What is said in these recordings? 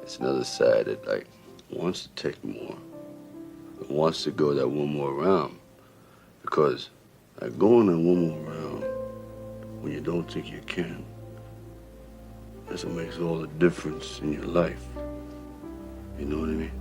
it's another side that like wants to take more, wants to go that one more round. Because like going that one more round when you don't think you can, that's what makes all the difference in your life. You know what I mean?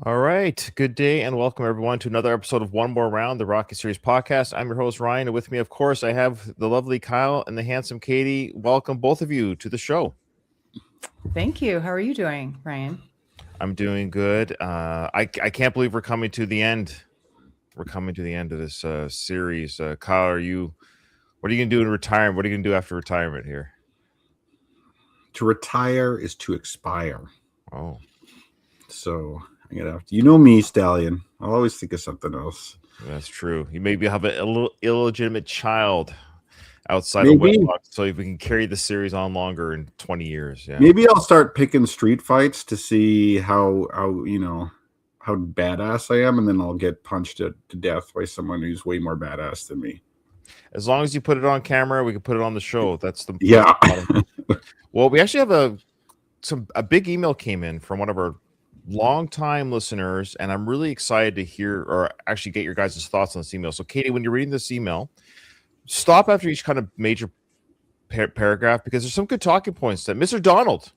All right. Good day and welcome everyone to another episode of One More Round, the Rocky Series podcast. I'm your host, Ryan, and with me, of course, I have the lovely Kyle and the handsome Katie. Welcome, both of you, to the show. Thank you. How are you doing, Ryan? I'm doing good. I can't believe we're coming to the end. We're coming to the end of this series. Kyle, what are you going to do in retirement? What are you going to do after retirement here? To retire is to expire. Oh. So I'm gonna have to, you know me, Stallion. I'll always think of something else. That's true. You maybe have a illegitimate child outside of wedlock, so we can carry the series on longer in 20 years. Yeah. Maybe I'll start picking street fights to see how badass I am, and then I'll get punched to death by someone who's way more badass than me. As long as you put it on camera, we can put it on the show. That's the yeah. Well, we actually have a big email came in from one of our longtime listeners, and I'm really excited to hear or actually get your guys' thoughts on this email. So, Katie, when you're reading this email, stop after each kind of major paragraph because there's some good talking points that Mr. Donald,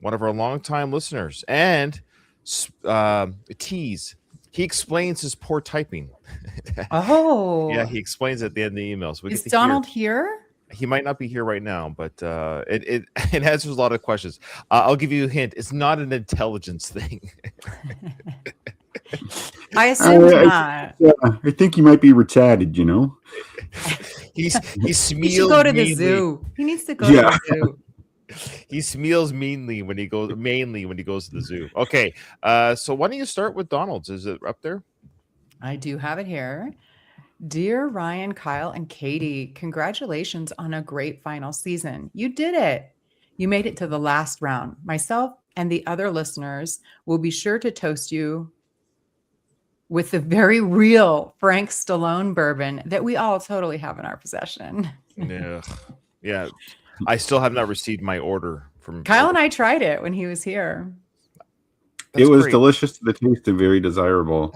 one of our longtime listeners, and Tease, he explains his poor typing. Oh, yeah, he explains at the end of the email. So is Donald here? He might not be here right now, but it answers a lot of questions. I'll give you a hint. It's not an intelligence thing. I assume not. I think he might be retarded, you know. he smeals. He should go to the zoo. He needs to go to the zoo. He smeals mainly when he goes to the zoo. Okay, so why don't you start with Donald's? Is it up there? I do have it here. Dear Ryan, Kyle, and Katie, congratulations on a great final season. You did it. You made it to the last round. Myself and the other listeners will be sure to toast you with the very real Frank Stallone bourbon that we all totally have in our possession. Yeah. I still have not received my order from Kyle and I tried it when he was here. It was delicious to the taste and very desirable.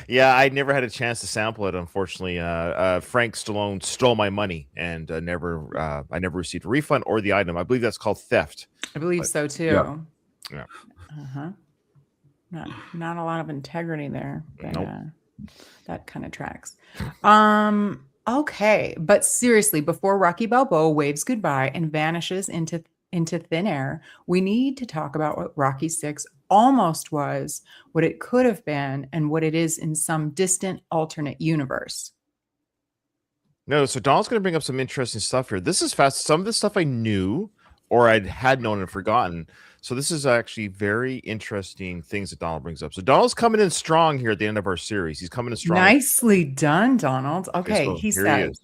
Yeah, I never had a chance to sample it. Unfortunately, Frank Stallone stole my money, and I never received a refund or the item. I believe that's called theft. I believe so too. Yeah. Not a lot of integrity there, but nope. That kind of tracks. Okay, but seriously, before Rocky Balboa waves goodbye and vanishes into thin air, we need to talk about what Rocky VI almost was, what it could have been, and what it is in some distant alternate universe. No, so Donald's going to bring up some interesting stuff here. This is fast. Some of this stuff I knew or I had known and forgotten. So this is actually very interesting things that Donald brings up. So Donald's coming in strong here at the end of our series. He's coming in strong. Nicely done, Donald. Okay, so he says,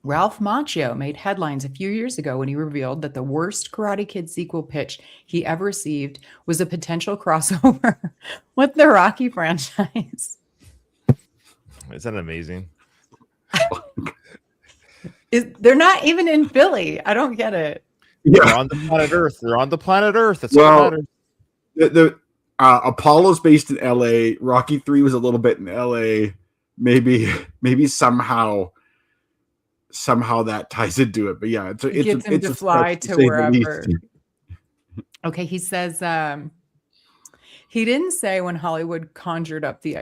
Ralph Macchio made headlines a few years ago when he revealed that the worst Karate Kid sequel pitch he ever received was a potential crossover with the Rocky franchise. Isn't that amazing? They're not even in Philly. I don't get it. Yeah. They're on the planet Earth. That's what matters. The Apollo's based in LA. Rocky 3 was a little bit in LA. Maybe somehow that ties into it. But yeah, it gets him to fly to wherever. Okay, he says he didn't say when Hollywood conjured up the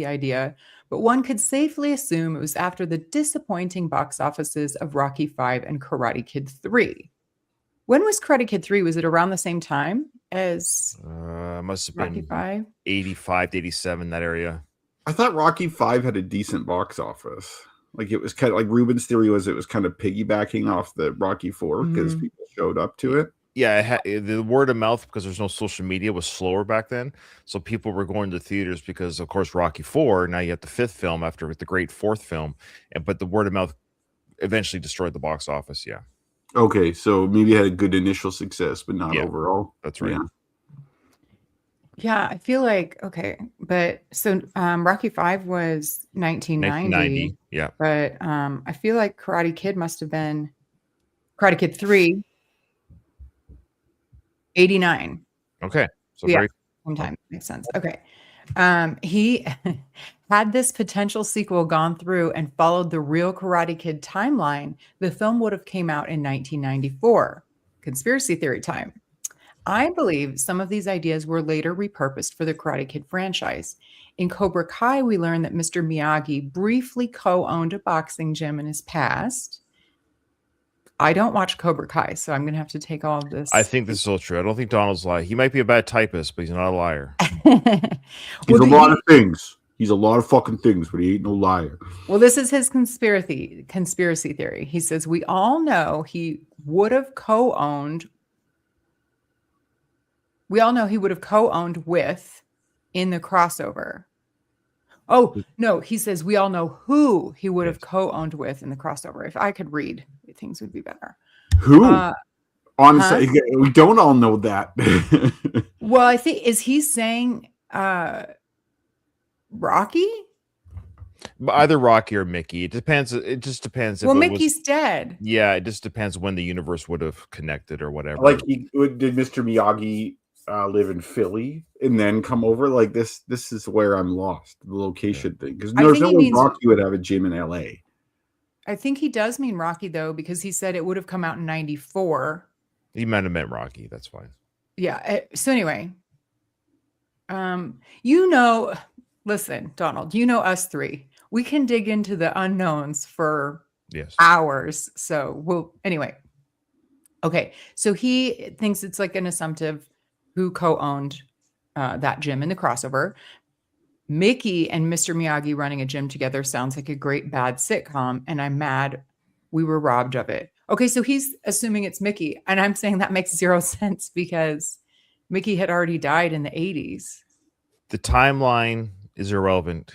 idea, but one could safely assume it was after the disappointing box offices of Rocky V and Karate Kid 3. When was Karate Kid 3? Was it around the same time as must have Rocky been 85 to 87, that area. I thought Rocky V had a decent box office. Like it was kind of like Ruben's theory was it was kind of piggybacking off the Rocky IV because Mhm. people showed up to it. Yeah, the word of mouth, because there's no social media, was slower back then. So people were going to theaters because, of course, Rocky IV. Now you have the fifth film after the great fourth film, but the word of mouth eventually destroyed the box office. Yeah, Okay, so maybe it had a good initial success, but not Yeah, overall. that's right. Yeah. Yeah, I feel like okay, but so Rocky 5 was 1990, 1990. Yeah. but I feel like Karate Kid must have been Karate Kid 3, 89. Okay. So Yeah, very. sometime makes sense. Okay. He had this potential sequel gone through and followed the real Karate Kid timeline, the film would have came out in 1994. Conspiracy theory time. I believe some of these ideas were later repurposed for the Karate Kid franchise. In Cobra Kai, we learn that Mr. Miyagi briefly co-owned a boxing gym in his past. I don't watch Cobra Kai, so I'm going to have to take all of this. I think this is all true. I don't think Donald's lying. He might be a bad typist, but he's not a liar. He's a lot of things. He's a lot of fucking things, but he ain't no liar. Well, this is his conspiracy theory. He says we all know he would have co-owned. We all know he would have co-owned with in the crossover. Oh, no, he says we all know who he would have co-owned with in the crossover. If I could read, things would be better. Who? Honestly, we don't all know that. Well, I think, is he saying Rocky? Either Rocky or Mickey. It depends. It just depends. Well, Mickey's dead. Yeah, it just depends when the universe would have connected or whatever. Like, did Mr. Miyagi live in Philly and then come over? Like this is where I'm lost. The location thing, because there's no way Rocky would have a gym in LA. I think he does mean Rocky though, because he said it would have come out in 94. He might have meant Rocky. That's fine. Yeah. So anyway, listen, Donald, us three. We can dig into the unknowns for hours. So anyway. Okay. So he thinks it's like an assumptive who co-owned that gym in the crossover. Mickey and Mr. Miyagi running a gym together sounds like a great bad sitcom, and I'm mad we were robbed of it. Okay, so he's assuming it's Mickey, and I'm saying that makes zero sense because Mickey had already died in the 80s. The timeline is irrelevant,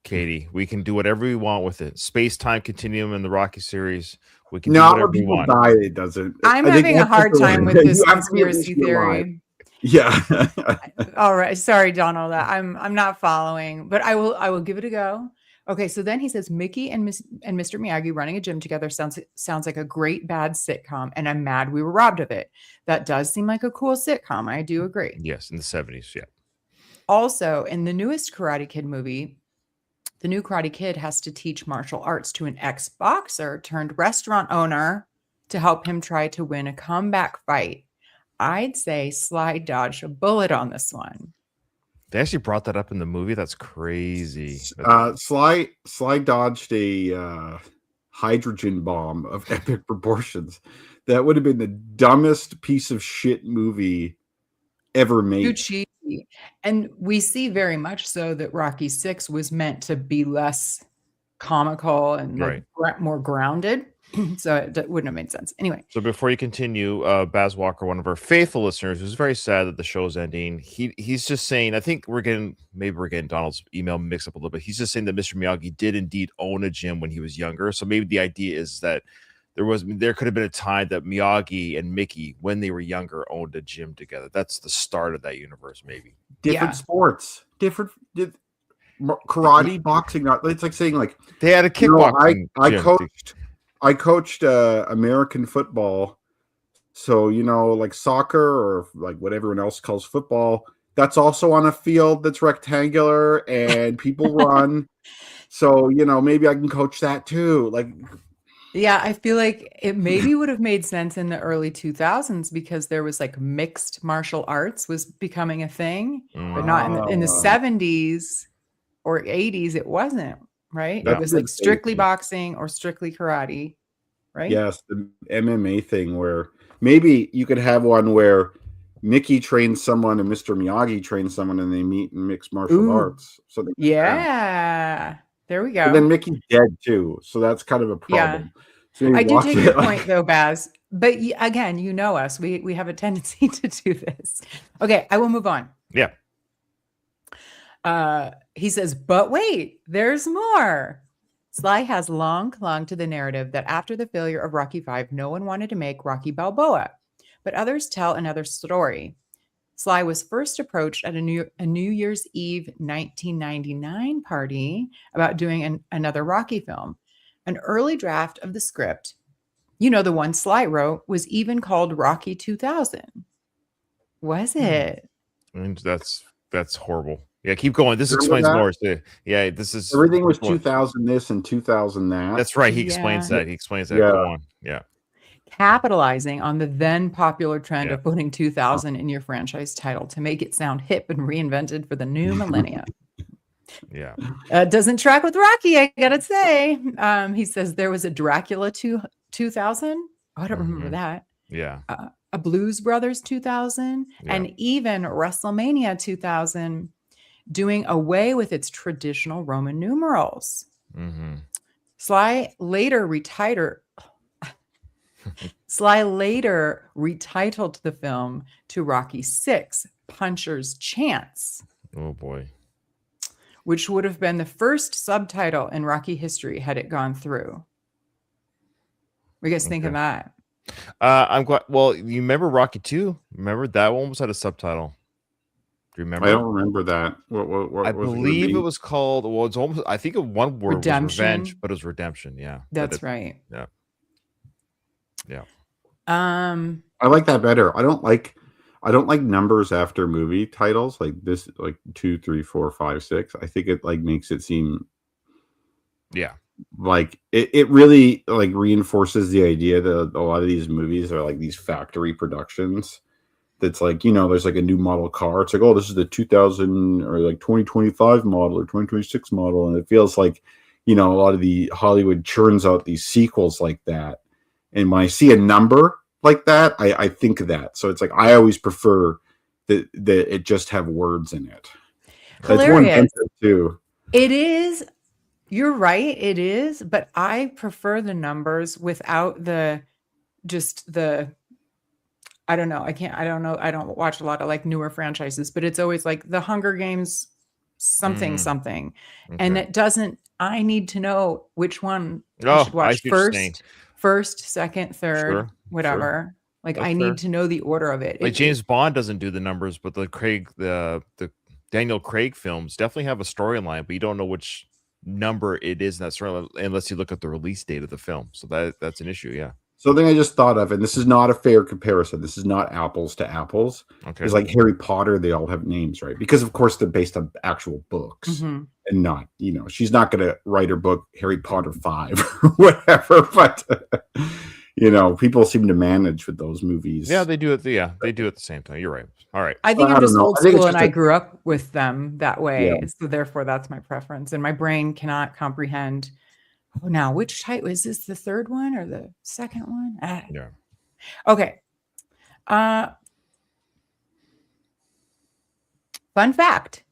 Katie. We can do whatever we want with it. Space-time continuum in the Rocky series. We can do whatever we want. Die, it doesn't. I'm having a hard time with this conspiracy theory. Yeah. All right. Sorry, Donald. I'm not following, but I will give it a go. Okay. So then he says Mickey and Mr. Miyagi running a gym together sounds like a great bad sitcom, and I'm mad we were robbed of it. That does seem like a cool sitcom. I do agree. Yes, in the 70s. Yeah. Also, in the newest Karate Kid movie, the new Karate Kid has to teach martial arts to an ex-boxer turned restaurant owner to help him try to win a comeback fight. I'd say Sly dodged a bullet on this one. They actually brought that up in the movie. That's crazy. Sly dodged a hydrogen bomb of epic proportions. That would have been the dumbest piece of shit movie ever made. Too cheesy. And we see very much so that Rocky VI was meant to be less comical and more grounded. So it wouldn't have made sense. Anyway. So before you continue, Baz Walker, one of our faithful listeners, who's very sad that the show's ending, he's just saying, I think we're getting Donald's email mixed up a little bit. He's just saying that Mr. Miyagi did indeed own a gym when he was younger. So maybe the idea is that there could have been a time that Miyagi and Mickey, when they were younger, owned a gym together. That's the start of that universe, maybe. Different sports, karate, boxing. It's like saying like they had a kickboxing. I coached American football, so like soccer or like what everyone else calls football. That's also on a field that's rectangular and people run. So maybe I can coach that too. Like, yeah, I feel like it maybe would have made sense in the early 2000s because there was like mixed martial arts was becoming a thing, but not in the 70s or 80s. It wasn't. Right? It was like strictly boxing or strictly karate, right? Yes, the MMA thing where maybe you could have one where Mickey trains someone and Mr. Miyagi trains someone and they meet in mixed martial arts. So There we But go. then Mickey's dead too, so that's kind of a problem. So he I do watched take it your like- point though, Baz. But again, you know us. We have a tendency to do this. Okay, I will move on. Yeah. He says, but wait, there's more. Sly has long clung to the narrative that after the failure of Rocky V, no one wanted to make Rocky Balboa. But others tell another story. Sly was first approached at a New Year's Eve 1999 party about doing another Rocky film. An early draft of the script, the one Sly wrote, was even called Rocky 2000. Was it? And that's horrible. Yeah, keep going. This Remember explains that? more. Yeah, this is Everything was keep going. 2000 this and 2000 that. That's right. He Yeah. explains that. He explains that. Yeah. Go on. Yeah. Capitalizing on the then popular trend Yeah. of putting 2000 in your franchise title to make it sound hip and reinvented for the new millennia. Yeah. Doesn't track with Rocky, I gotta say. He says there was a Dracula 2000. Oh, I don't remember Mhm. that. Yeah. A Blues Brothers 2000, Yeah. and even WrestleMania 2000, doing away with its traditional Roman numerals. Mm-hmm. Sly later retitled the film to Rocky VI, Puncher's Chance, Oh boy. which would have been the first subtitle in Rocky history had it gone through. What do you guys think of Okay. that? I'm glad. Well, you remember Rocky 2? Remember that one almost had a subtitle. Do you remember? I don't remember that. What I was believe it, it was called. Well, it's almost. I think one word was Redemption. revenge, but it was redemption. Yeah, That's right. Yeah. Yeah. I like that better. I don't like numbers after movie titles like this, like 2, 3, 4, 5, 6. I think it like makes it seem Yeah. like it really like reinforces the idea that a lot of these movies are like these factory productions. That's like, there's like a new model car. It's like, oh, this is the 2000 or like 2025 model or 2026 model. And it feels like, a lot of the Hollywood churns out these sequels like that. And when I see a number like that, I think of that. So it's like, I always prefer that it just have words in it. That's more Hilarious. inventive too. It is. You're right. It is. But I prefer the numbers without I don't know. I don't know. I don't watch a lot of like newer franchises, but it's always like the Hunger Games something. And Okay. it doesn't, I need to know which one I Oh, should I watch see what you're saying. first, second, third, Sure, whatever. Like That's I fair. need to know the order of it. Like James Bond doesn't do the numbers, but the Daniel Craig films definitely have a storyline, but you don't know which number it is in that storyline unless you look at the release date of the film. So that's an issue. Yeah. Something I just thought of, and this is not a fair comparison. This is not apples to apples. Okay. It's like Harry Potter, they all have names, right? Because of course they're based on actual books. Mhm. And not, she's not going to write her book Harry Potter 5 or whatever, but people seem to manage with those movies. Yeah, they do it. Yeah, they do it at the same time. You're right. All right. I think I I'm don't just know. old I think it's school and just I a- grew up with them that way. Yeah. So therefore that's my preference. And my brain cannot comprehend. Oh, now which type is this, the third one or the second one? Yeah. Okay. Fun fact.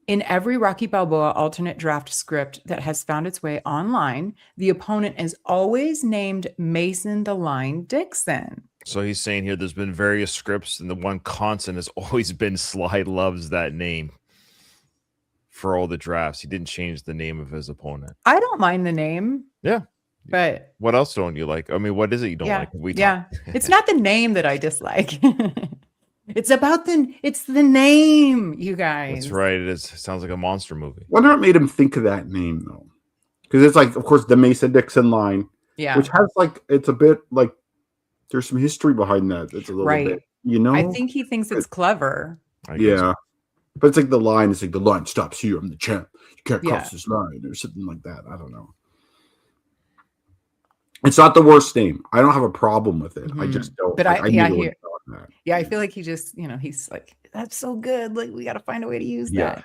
In every Rocky Balboa alternate draft script that has found its way online, the opponent is always named Mason the Line Dixon. So he's saying here there's been various scripts, and the one constant has always been Sly loves that name for all the drafts. He didn't change the name of his opponent. I don't mind the name. Yeah. But What else don't you like? I mean, what is it you don't yeah, like? yeah. It's not the name that I dislike. It's the name, you guys. That's right. It is. It sounds like a monster movie. Wonder what made him think of that name though, because it's like, of course, the Mason Dixon line, Yeah. which has like, it's a bit like there's some history behind that. It's a little Right. bit, I think he thinks it's clever. I guess. yeah. But it's like the line is like the line stops here. I'm the champ. You can't Yeah. cross this line or something like that. I don't know. It's not the worst name. I don't have a problem with it. I Mhm. just don't. But like, I knew yeah, they he- would've done that. Yeah, I feel like he just, he's like, that's so good. Like, we got to find a way to use Yeah. that.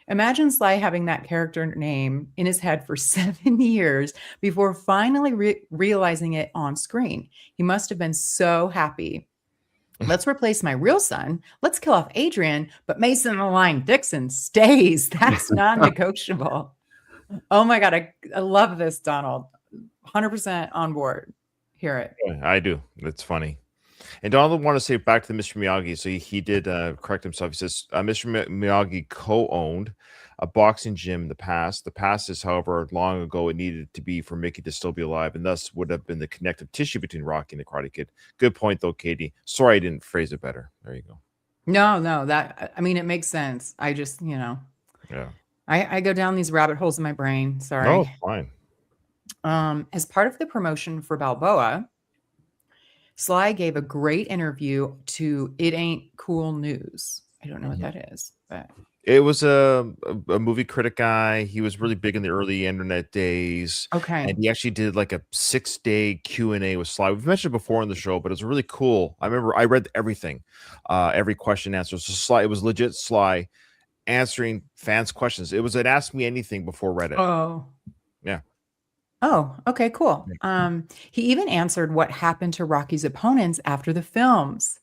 Imagine Sly having that character name in his head for 7 years before finally realizing it on screen. He must have been so happy. Let's replace my real son. Let's kill off Adrian, but Mason the Line Dixon stays. That's non-negotiable. Oh my God. I love this, Donald. 100% on board. Hear it. I do. That's funny. And Donald want to say back to Mr. Miyagi. So he did correct himself. He says Mr. Miyagi co-owned a boxing gym in the past. The past is, however, long ago it needed to be for Mickey to still be alive, and thus would have been the connective tissue between Rocky and the Karate Kid. Good point, though, Katie. Sorry I didn't phrase it better. There you go. No, that, I mean, it makes sense. I just, Yeah. I go down these rabbit holes in my brain. Sorry. No, it's fine. As part of the promotion for Balboa, Sly gave a great interview to It Ain't Cool News. I don't know what that is, but It was a movie critic guy. He was really big in the early internet days. okay. And he actually did like a 6-day Q&A with Sly. We've mentioned it before on the show, but it was really cool. I remember I read everything, every question and answer. So Sly, it was legit Sly answering fans' questions. It was an Ask Me Anything before Reddit. Oh. Yeah. Oh, okay, cool. He even answered what happened to Rocky's opponents after the films.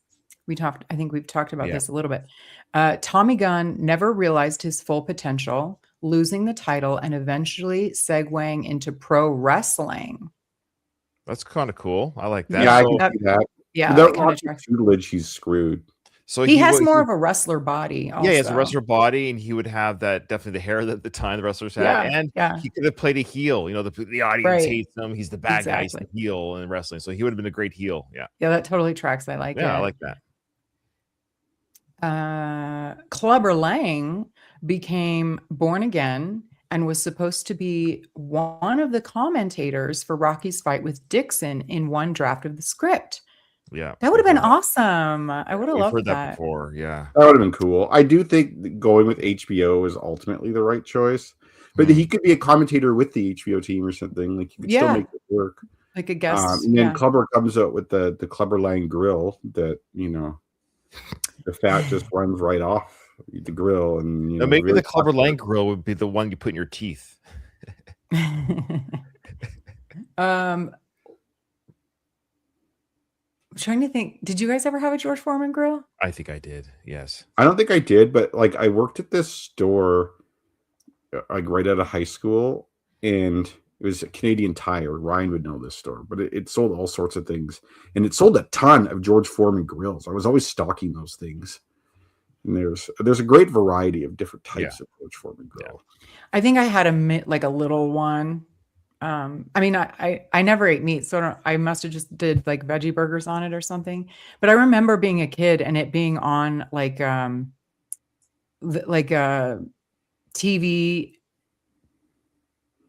I think we've talked about this a little bit. Tommy Gunn never realized his full potential, losing the title and eventually segueing into pro wrestling. That's kind of cool. I like that. Yeah, I So, can see that. Yeah, Without that kinda Rocky tracks. tutelage, he's screwed. so He has was- more of a wrestler body. Also. Yeah, he has a wrestler body, and he would have that definitely the hair that the time the wrestlers had, Yeah, and yeah. he could have played a heel. The audience Right. hates him. He's the bad guy, he's the Exactly. heel in wrestling, so he would have been a great heel. Yeah, Yeah, that totally tracks. I like it. I like that. Clubber Lang became born again and was supposed to be one of the commentators for Rocky's fight with Dixon in one draft of the script. Yeah, That would have been awesome. I would have We've loved heard that that. before. Yeah, That would have been cool. I do think that going with HBO is ultimately the right choice. But he could be a commentator with the HBO team or something. Like you could still Yeah. make it work. Like a guest. And then yeah. Clubber comes out with the Clubber Lang grill that, the fat just runs right off the grill. And now, maybe really the Clubber popular. Lang grill would be the one you put in your teeth. I'm trying to think. Did you guys ever have a George Foreman grill? I think I did. Yes. I don't think I did, but like I worked at this store like right out of high school, and it was a Canadian Tire. Ryan would know this store, but it sold all sorts of things, and it sold a ton of George Foreman grills. I was always stocking those things, and there's a great variety of different types of George Foreman grill. I think I had a little one. I mean, I never ate meat, so I must have just did like veggie burgers on it or something. But I remember being a kid and it being on like a TV,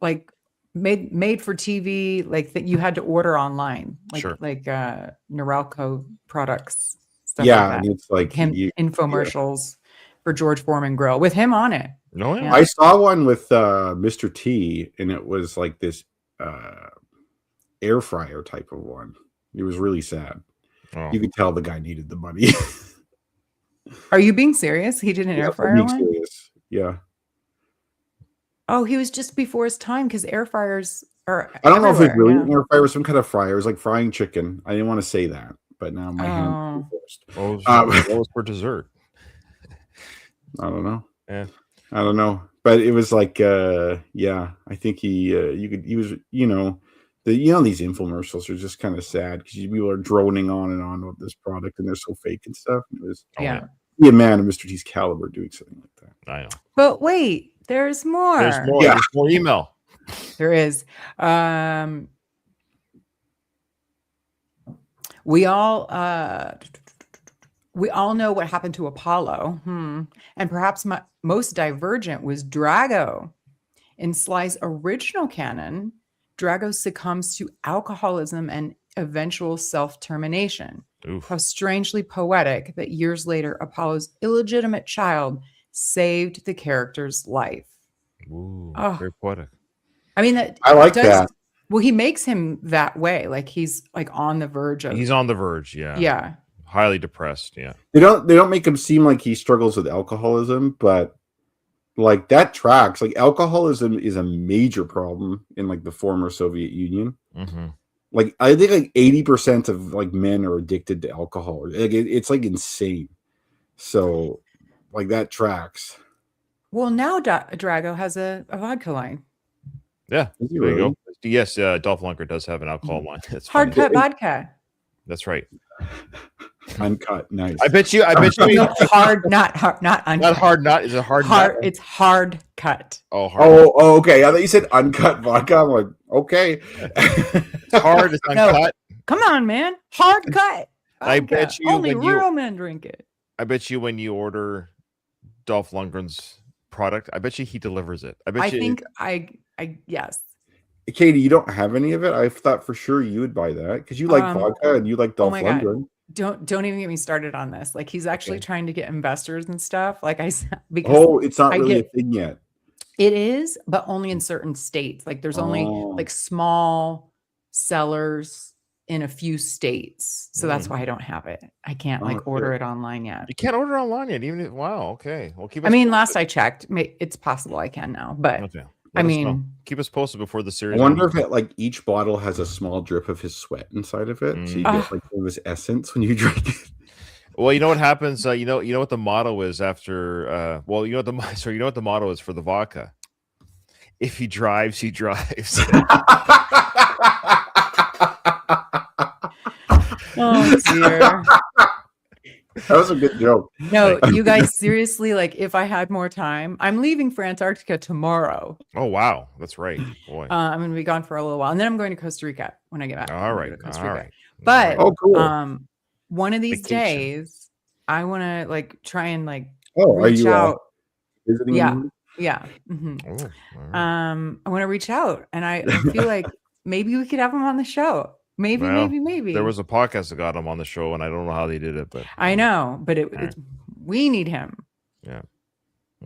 like made for TV, like that you had to order online, like Sure. Norelco products, stuff Yeah, like and that. it's like Him infomercials for George Foreman grill with him on it. No, yeah. Yeah. I saw one with Mr. T, and it was like this air fryer type of one. It was really sad. Oh. You could tell the guy needed the money. Are you being serious? He did an air fryer being one? serious. Yeah. Oh, he was just before his time because air fryers are. I don't know if it's everywhere, really yeah. an air fryer or some kind of fryer. It was like frying chicken. I didn't want to say that, but now my hand is forced. What was for dessert? I don't know. Yeah. I don't know. But it was like I think he was these infomercials are just kind of sad because people are droning on and on with this product and they're so fake and stuff. And it was be a man of Mr. T's caliber doing something like that. I know. But wait, there's more. There's more. Yeah. There's more email. There is. We all know what happened to Apollo. And perhaps most divergent was Drago. In Sly's original canon, Drago succumbs to alcoholism and eventual self-termination. Oof. How strangely poetic that years later, Apollo's illegitimate child saved the character's life. Ooh, Oh. very poetic. I mean, that I like that. Well, he makes him that way. Like he's like on the verge of. He's on the verge. Yeah. Yeah. Highly depressed. Yeah. They don't make him seem like he struggles with alcoholism, but like that tracks. Like alcoholism is a major problem in like the former Soviet Union. Mm-hmm. Like I think like 80% of like men are addicted to alcohol. Like it's like insane. So like that tracks. Well, now Drago has a vodka line. Yeah, Is he there you really? go. Yes, Dolph Lundgren does have an alcohol line. That's Hard funny. cut vodka. That's right. Uncut. Nice. I bet you. No, hard, not hard, not uncut. Not hard nut. Is it hard Hard. nut? It's hard cut. Oh, hard. Nut. Oh, okay. I thought you said uncut vodka. I'm like, okay. It's hard. It's No. uncut. Come on, man. Hard cut. I Vodka. bet you Only when you- real men drink it. I bet you when you order Dolph Lundgren's product, I bet you he delivers it. I bet I you. think yes. Katie, you don't have any of it? I thought for sure you would buy that because you like vodka and you like Dolph my God. Lundgren. Don't even get me started on this. Like he's actually trying to get investors and stuff. Like I said, because Oh, it's not I really get- a thing yet. it is, but only in certain states. Like there's only like small sellers in a few states. So that's why I don't have it. I can't like order it online yet. You can't order online yet. Even if, wow. Okay. Well, keep. Us I mean, posted. last I checked, it's possible I can now, but Okay. I Let us know. mean, keep us posted before the I series. wonder ends. if it like each bottle has a small drip of his sweat inside of it, so you Mm. get like some of his essence when you drink it. Well, you know what happens. You know what the motto is after. Well, you know what the motto is for the vodka. If he drives, he drives. oh dear. That was a good joke. No, you guys, seriously, like if I had more time, I'm leaving for Antarctica tomorrow. Oh wow, that's right, boy. I'm going to be gone for a little while, and then I'm going to Costa Rica when I get back. All I'm right, going to Costa all Rica. right. But Oh, cool. one of these Vacation. days, I want to like try and like Oh, are reach you out. visiting? Yeah. anyone? Yeah. hmm Oh, all right. I want to reach out, and I feel like maybe we could have him on the show. Maybe, Well, maybe. There was a podcast that got him on the show, and I don't know how they did it, but I know, but right. it's we need him. Yeah.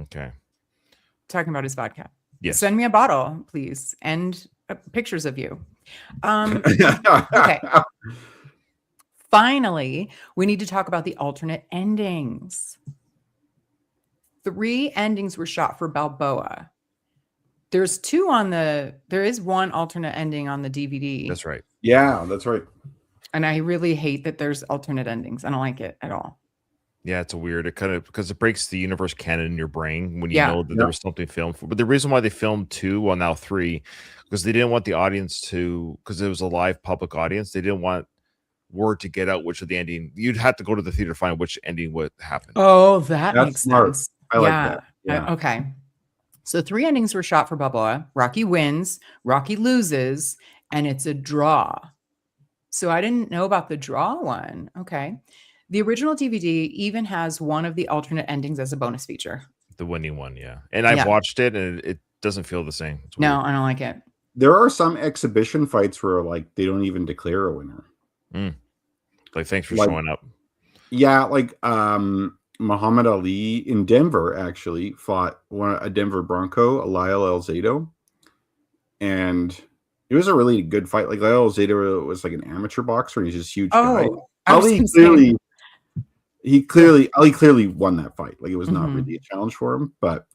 Okay. Talking about his vodka. Yes. Send me a bottle, please, and pictures of you. Okay. Finally, we need to talk about the alternate endings. 3 endings were shot for Balboa. There is one alternate ending on the DVD. That's right. Yeah, that's right. And I really hate that there's alternate endings. I don't like it at all. Yeah, it's a weird. It kind of because it breaks the universe canon in your brain when you Yeah. know that there was something filmed for. But the reason why they filmed 2, well now 3, because they didn't want the audience to, because it was a live public audience. They didn't want word to get out which of the ending. You'd have to go to the theater to find which ending would happen. Oh, that That's makes smart. sense. I like that. Yeah. Okay. So 3 endings were shot for Balboa. Rocky wins, Rocky loses, and it's a draw. So I didn't know about the draw one. Okay. The original DVD even has one of the alternate endings as a bonus feature. The winning one, yeah. And I've watched it, and it doesn't feel the same. It's No, weird. I don't like it. There are some exhibition fights where like they don't even declare a winner. Like, thanks for Like- showing up. Yeah, like Muhammad Ali in Denver actually fought a Denver Bronco, Lyle Alzado, and it was a really good fight. Like Lyle Alzado was like an amateur boxer, and he's just a huge guy. Oh, I was Ali gonna say- Ali clearly won that fight. Like it was not Mhm. really a challenge for him, but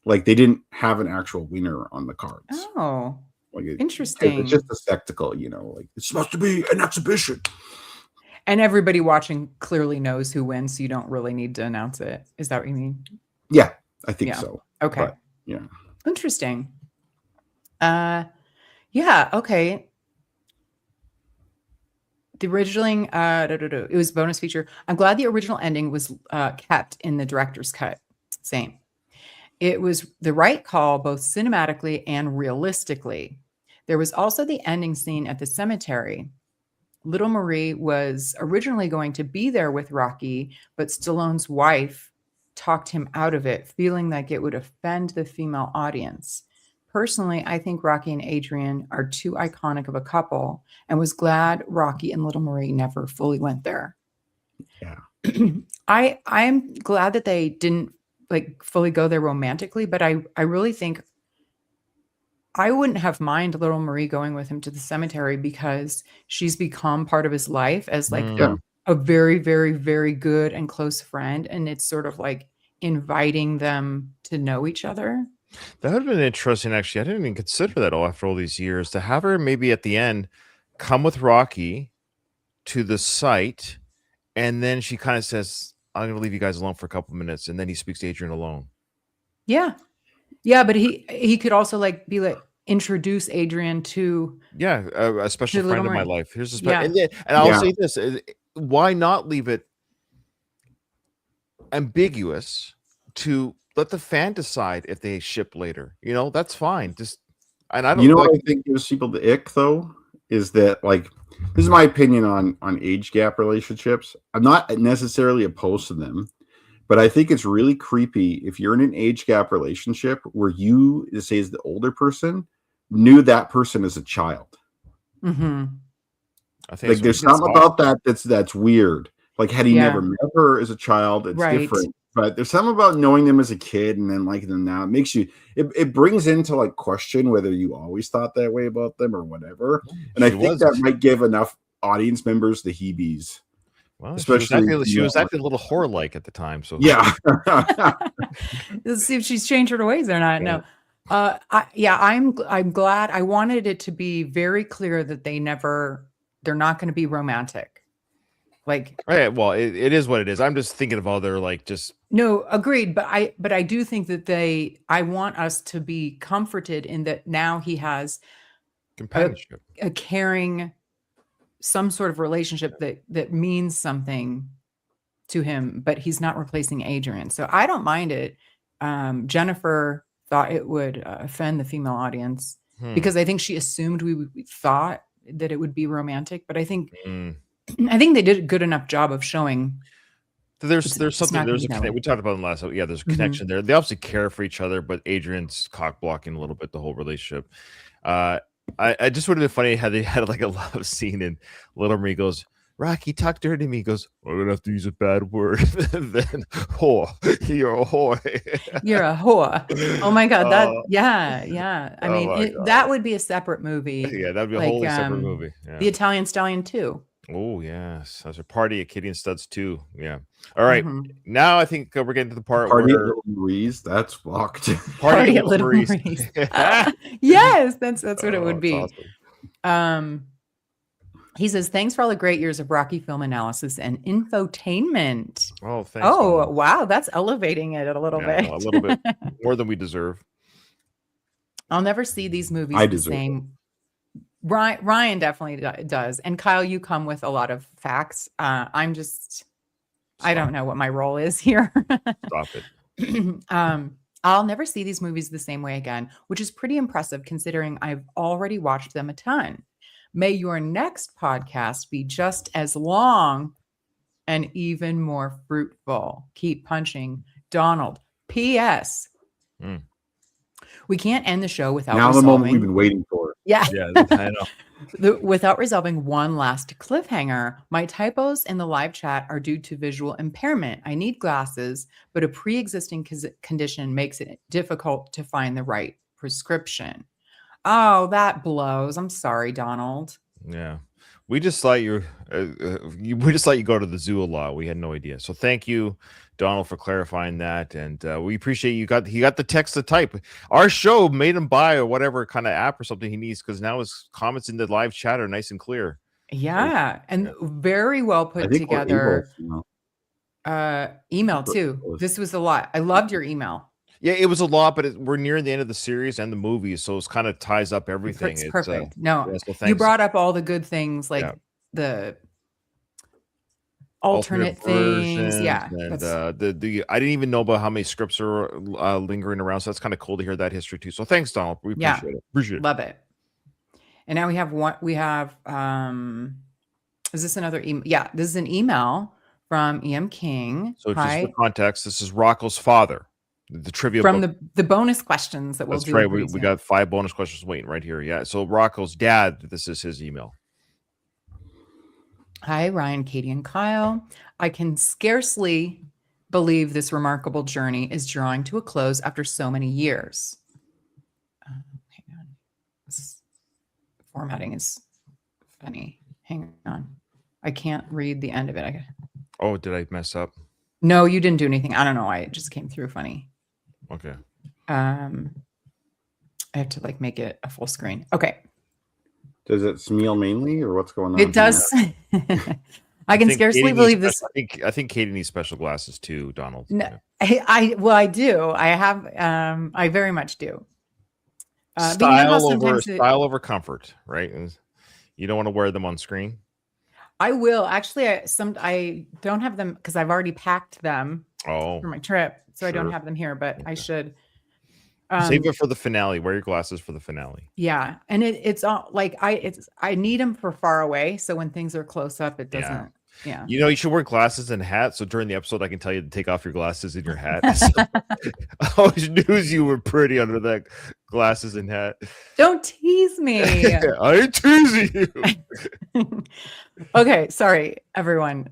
like they didn't have an actual winner on the cards. Oh, Like interesting. It's just a spectacle, you know. Like it's supposed to be an exhibition. and everybody watching clearly knows who wins, so you don't really need to announce it. Is that what you mean? Yeah, I think Yeah. so. Okay. But, yeah. Interesting. Yeah, okay. The original it was a bonus feature. I'm glad the original ending was kept in the director's cut. Same. It was the right call both cinematically and realistically. There was also the ending scene at the cemetery. Little Marie was originally going to be there with Rocky, but Stallone's wife talked him out of it, feeling like it would offend the female audience. Personally, I think Rocky and Adrian are too iconic of a couple and was glad Rocky and Little Marie never fully went there. Yeah. I'm glad that they didn't like fully go there romantically, but I really think I wouldn't have mind Little Marie going with him to the cemetery because she's become part of his life as like Yeah. a very, very, very good and close friend. And it's sort of like inviting them to know each other. That would have been interesting, actually. I didn't even consider that after all these years to have her maybe at the end come with Rocky to the site, and then she kind of says, "I'm going to leave you guys alone for a couple minutes," and then he speaks to Adrian alone. Yeah. Yeah, but he could also like be like, introduce Adrian to a special Little friend in my Marie. life. Here's a Yeah. and I'll Yeah. say this: why not leave it ambiguous to let the fan decide if they ship later? You know, that's fine. Just and I don't You know like. what I think gives people the ick though is that, like, this is my opinion on age gap relationships. I'm not necessarily opposed to them, but I think it's really creepy if you're in an age gap relationship where you, say, as the older person, knew that person as a child. Mm-hmm. I think Like, there's something about that that's weird. Like, had he never met her as a child, it's different. But there's something about knowing them as a kid and then liking them now. It makes you, it brings into like question whether you always thought that way about them or whatever. And I think that might give enough audience members the heebies. Well, especially she was acting a little whore-like at the time. So yeah. Let's see if she's changed her ways or not. No. I'm glad. I wanted it to be very clear that they're not going to be romantic. Like, right, well, it is what it is. I'm just thinking of other no, agreed. But I do think that I want us to be comforted in that now he has companionship, a caring, some sort of relationship that means something to him, but he's not replacing Adrian. So I don't mind it. Jennifer thought it would offend the female audience because I think she assumed we thought that it would be romantic, but I think they did a good enough job of showing there's something, we talked about in the last, there's a connection there. They obviously care for each other, but Adrian's cock blocking a little bit the whole relationship. I just would have been funny had they had like a love scene and Little Marie goes, Rocky, talk dirty to me. He goes, I'm gonna have to use a bad word. Then whore, you're a whore. You're a whore. Oh my god, yeah. I mean, that would be a separate movie. Yeah, that'd be a wholly separate movie. Yeah. The Italian Stallion 2. Oh yes, that's a party at Kitty and Studs 2. Yeah. All right. Now I think we're getting to the part Party where at Little Marie's. That's fucked. Party at Little Marie's. Yes, that's what it would be. Awesome. He says, thanks for all the great years of Rocky film analysis and infotainment. Oh, thanks. Oh, wow. That's elevating it a little bit. A little bit more than we deserve. I'll never see these movies the same. Ryan definitely does. And Kyle, you come with a lot of facts. I don't know what my role is here. Stop it. I'll never see these movies the same way again, which is pretty impressive considering I've already watched them a ton. May your next podcast be just as long and even more fruitful. Keep punching, Donald. P.S. We can't end the show without the moment we've been waiting for. Yeah, I know. Without resolving one last cliffhanger. My typos in the live chat are due to visual impairment. I need glasses, but a pre-existing condition makes it difficult to find the right prescription. Oh, that blows. I'm sorry, Donald. Yeah. We just thought we just let you go to the zoo a lot. We had no idea. So thank you, Donald, for clarifying that. And we appreciate he got the text to type. Our show made him buy or whatever kind of app or something he needs because now his comments in the live chat are nice and clear. Yeah. And very well put together. Email too. This was a lot. I loved your email. Yeah, it was a lot, but we're near the end of the series and the movie, so it kind of ties up everything. It's perfect. You brought up all the good things, like the alternate things. Yeah, and I didn't even know about how many scripts are lingering around, so that's kind of cool to hear that history too. So thanks, Donald. We appreciate it. Appreciate it. Love it. And now we have one. We have. Is this another email? Yeah, this is an email from EM King. So just for context, this is Rocco's father. The trivia from the bonus questions that we'll do. That's right. We got 5 bonus questions waiting right here. Yeah. So Rocco's dad, this is his email. Hi, Ryan, Katie, and Kyle. I can scarcely believe this remarkable journey is drawing to a close after so many years. Hang on. This formatting is funny. Hang on. I can't read the end of it. Oh, did I mess up? No, you didn't do anything. I don't know why it just came through funny. Okay. I have to make it a full screen. Okay. Does it smell mainly or what's going on? It does. I can scarcely believe this. I think Katie needs special glasses too, Donald. No, I do. I have I very much do. But you know how Style over comfort, right? You don't want to wear them on screen. I will actually. I don't have them because I've already packed them Oh, for my trip, so I don't sure. have them here. But I Okay. should. Save it for the finale. Wear your glasses for the finale. Yeah, and it's all like I need them for far away, so when things are close up, it Yeah. doesn't. Yeah. You know, you should wear glasses and hat. So during the episode, I can tell you to take off your glasses and your hat. I always knew you were pretty under that glasses and hat. Don't tease me. I ain't teasing you. Okay, sorry everyone.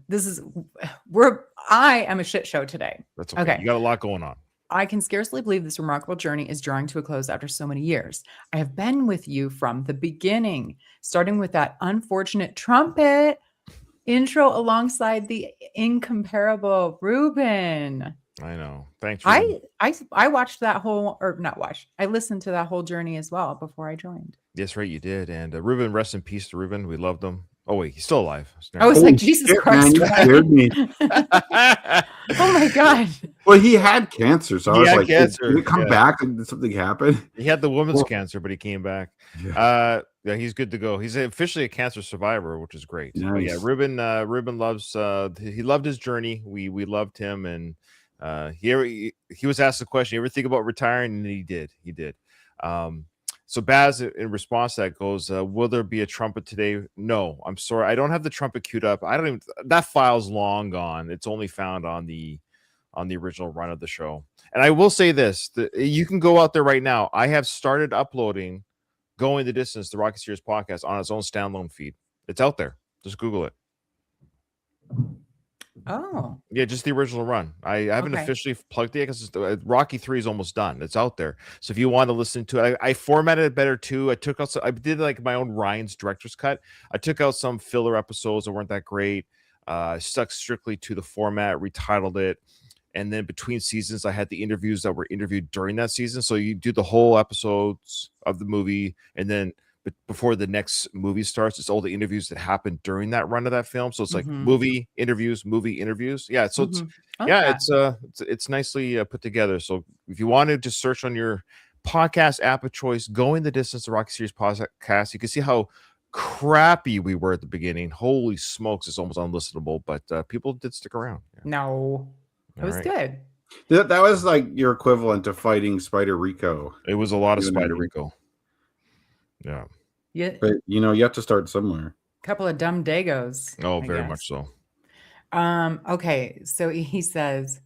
I am a shit show today. That's okay. Okay. You got a lot going on. I can scarcely believe this remarkable journey is drawing to a close after so many years. I have been with you from the beginning, starting with that unfortunate trumpet intro alongside the incomparable Ruben. I know. Thanks. Ruben. I watched that whole, or not watched. I listened to that whole journey as well before I joined. Yes, right, you did. And Ruben, rest in peace to Ruben. We loved him. Oh wait, he's still alive. I was like, Jesus Christ, man, you scared me. Oh my God. Well, he had cancer, so I was like, cancer. Did it come back? Did something happen? He had the woman's cancer, but he came back. Yeah, he's good to go. He's officially a cancer survivor, which is great. Nice. But yeah, Ruben loves. He loved his journey. We loved him, and he was asked the question, "You ever think about retiring?" And he did. He did. So Baz, in response to that, goes, "Will there be a trumpet today?" No, I'm sorry, I don't have the trumpet queued up. I don't even. That file's long gone. It's only found on the original run of the show. And I will say this: you can go out there right now. I have started uploading "Going the Distance," the Rocky Series podcast, on its own standalone feed. It's out there. Just Google it. Oh, yeah, just the original run. I haven't officially plugged it because Rocky 3 is almost done. It's out there. So if you want to listen to it, I formatted it better too. I took out I did like my own Ryan's director's cut. I took out some filler episodes that weren't that great. Stuck strictly to the format, retitled it. And then between seasons, I had the interviews that were interviewed during that season. So you do the whole episodes of the movie, and then before the next movie starts, it's all the interviews that happened during that run of that film. So it's like movie interviews. Yeah. So it's nicely put together. So if you want to just search on your podcast app of choice, Going the Distance, the Rocky Series podcast, you can see how crappy we were at the beginning. Holy smokes, it's almost unlistenable, but people did stick around. Yeah. No, it was good. That was like your equivalent to fighting Spider Rico. It was a lot of Spider Rico. Yeah. But you have to start somewhere. Couple of dumb dagos. Oh, very much so. Okay. So he says,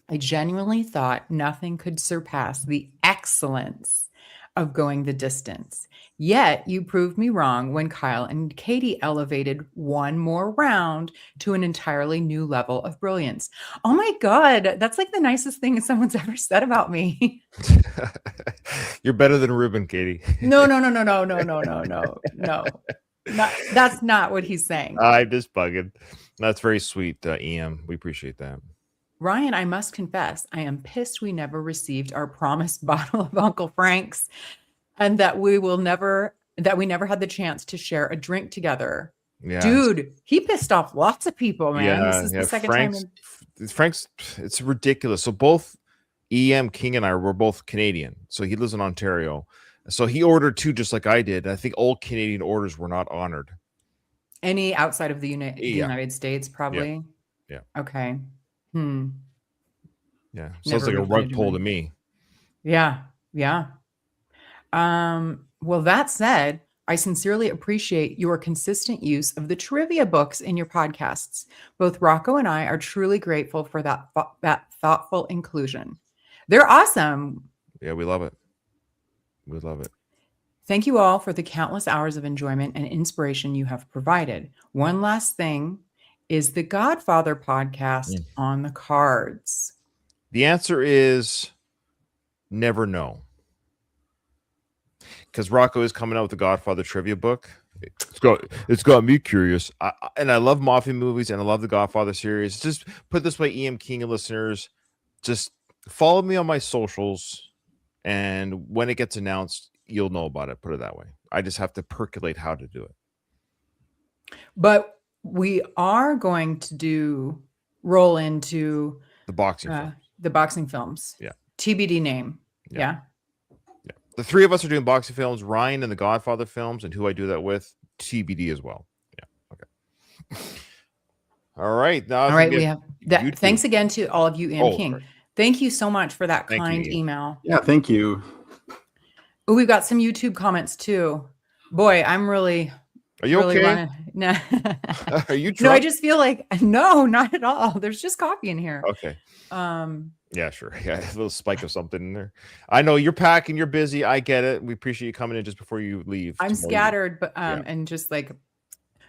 I genuinely thought nothing could surpass the excellence of Going the Distance. Yet you proved me wrong when Kyle and Katie elevated one more round to an entirely new level of brilliance. Oh my God. That's like the nicest thing someone's ever said about me. You're better than Ruben, Katie. No. That's not what he's saying. I'm just bugging. That's very sweet, EM. We appreciate that. Ryan, I must confess, I am pissed we never received our promised bottle of Uncle Frank's, and that we never had the chance to share a drink together. Yeah. Dude, he pissed off lots of people, man. Yeah, this is the second time. Frank's, it's ridiculous. So both EM King and I were both Canadian. So he lives in Ontario. So he ordered two just like I did. I think all Canadian orders were not honored. Any outside of the United States, probably? Yeah. Okay. Yeah. Sounds like a rug pull to me. Yeah. Well, that said, I sincerely appreciate your consistent use of the trivia books in your podcasts. Both Rocco and I are truly grateful for that thoughtful inclusion. They're awesome. Yeah, we love it. We love it. Thank you all for the countless hours of enjoyment and inspiration you have provided. One last thing. Is the Godfather podcast on the cards? The answer is never know. Because Rocco is coming out with the Godfather trivia book. It's got me curious. And I love mafia movies and I love the Godfather series. Just put this way, EM King and listeners, just follow me on my socials. And when it gets announced, you'll know about it. Put it that way. I just have to percolate how to do it. But we are going to roll into the boxing films. The boxing films. Yeah. TBD name. Yeah. The three of us are doing boxing films. Ryan and the Godfather films, and who I do that with, TBD as well. Yeah. Okay. All right. Now All right, we have that. YouTube. Thanks again to all of you, Andy King. Sorry. Thank you so much for that Thank you, kind Ian. email. Yeah, thank you. Oh, we've got some YouTube comments too. Boy, I'm really. Are you really okay? No. Are you drunk? No, I just feel like no, not at all. There's just coffee in here. Okay. Yeah, sure. Yeah, a little spike of something in there. I know you're packing, you're busy. I get it. We appreciate you coming in just before you leave. I'm scattered, but yeah. And just like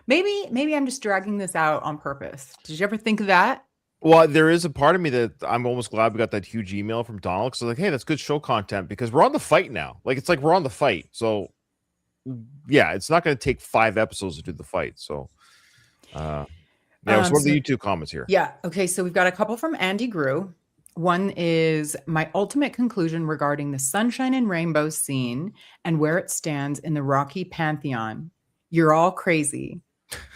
maybe I'm just dragging this out on purpose. Did you ever think of that? Well, there is a part of me that I'm almost glad we got that huge email from Donald. So like, hey, that's good show content because we're on the fight now. Like it's like we're on the fight. So yeah, it's not going to take 5 episodes to do the fight. So yeah, so what are the YouTube comments here? Yeah. Okay. So we've got a couple from Andy Grew. One is my ultimate conclusion regarding the sunshine and rainbow scene and where it stands in the Rocky pantheon. You're all crazy.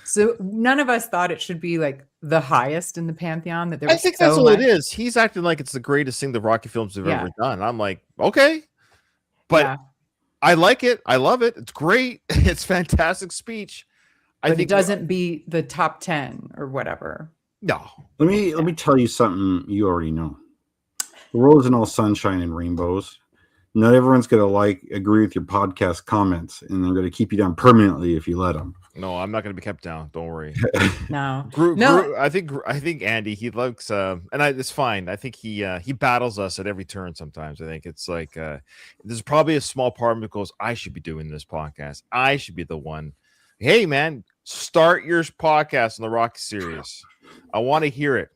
So none of us thought it should be like the highest in the pantheon. That there was I think so that's all much. it is. He's acting like it's the greatest thing the Rocky films have ever done. I'm like, okay, but I like it. I love it. It's great. It's fantastic speech. I think it doesn't beat the top 10 or whatever. No. Let me tell you something you already know. The world isn't all sunshine and rainbows. Not everyone's gonna agree with your podcast comments, and they're gonna keep you down permanently if you let them. No, I'm not gonna be kept down. Don't worry. No. No. I think Andy, he likes it's fine. I think he battles us at every turn sometimes. I think it's like there's probably a small part of him that goes, I should be doing this podcast. I should be the one. Hey man, start your podcast on the Rocky series. I want to hear it.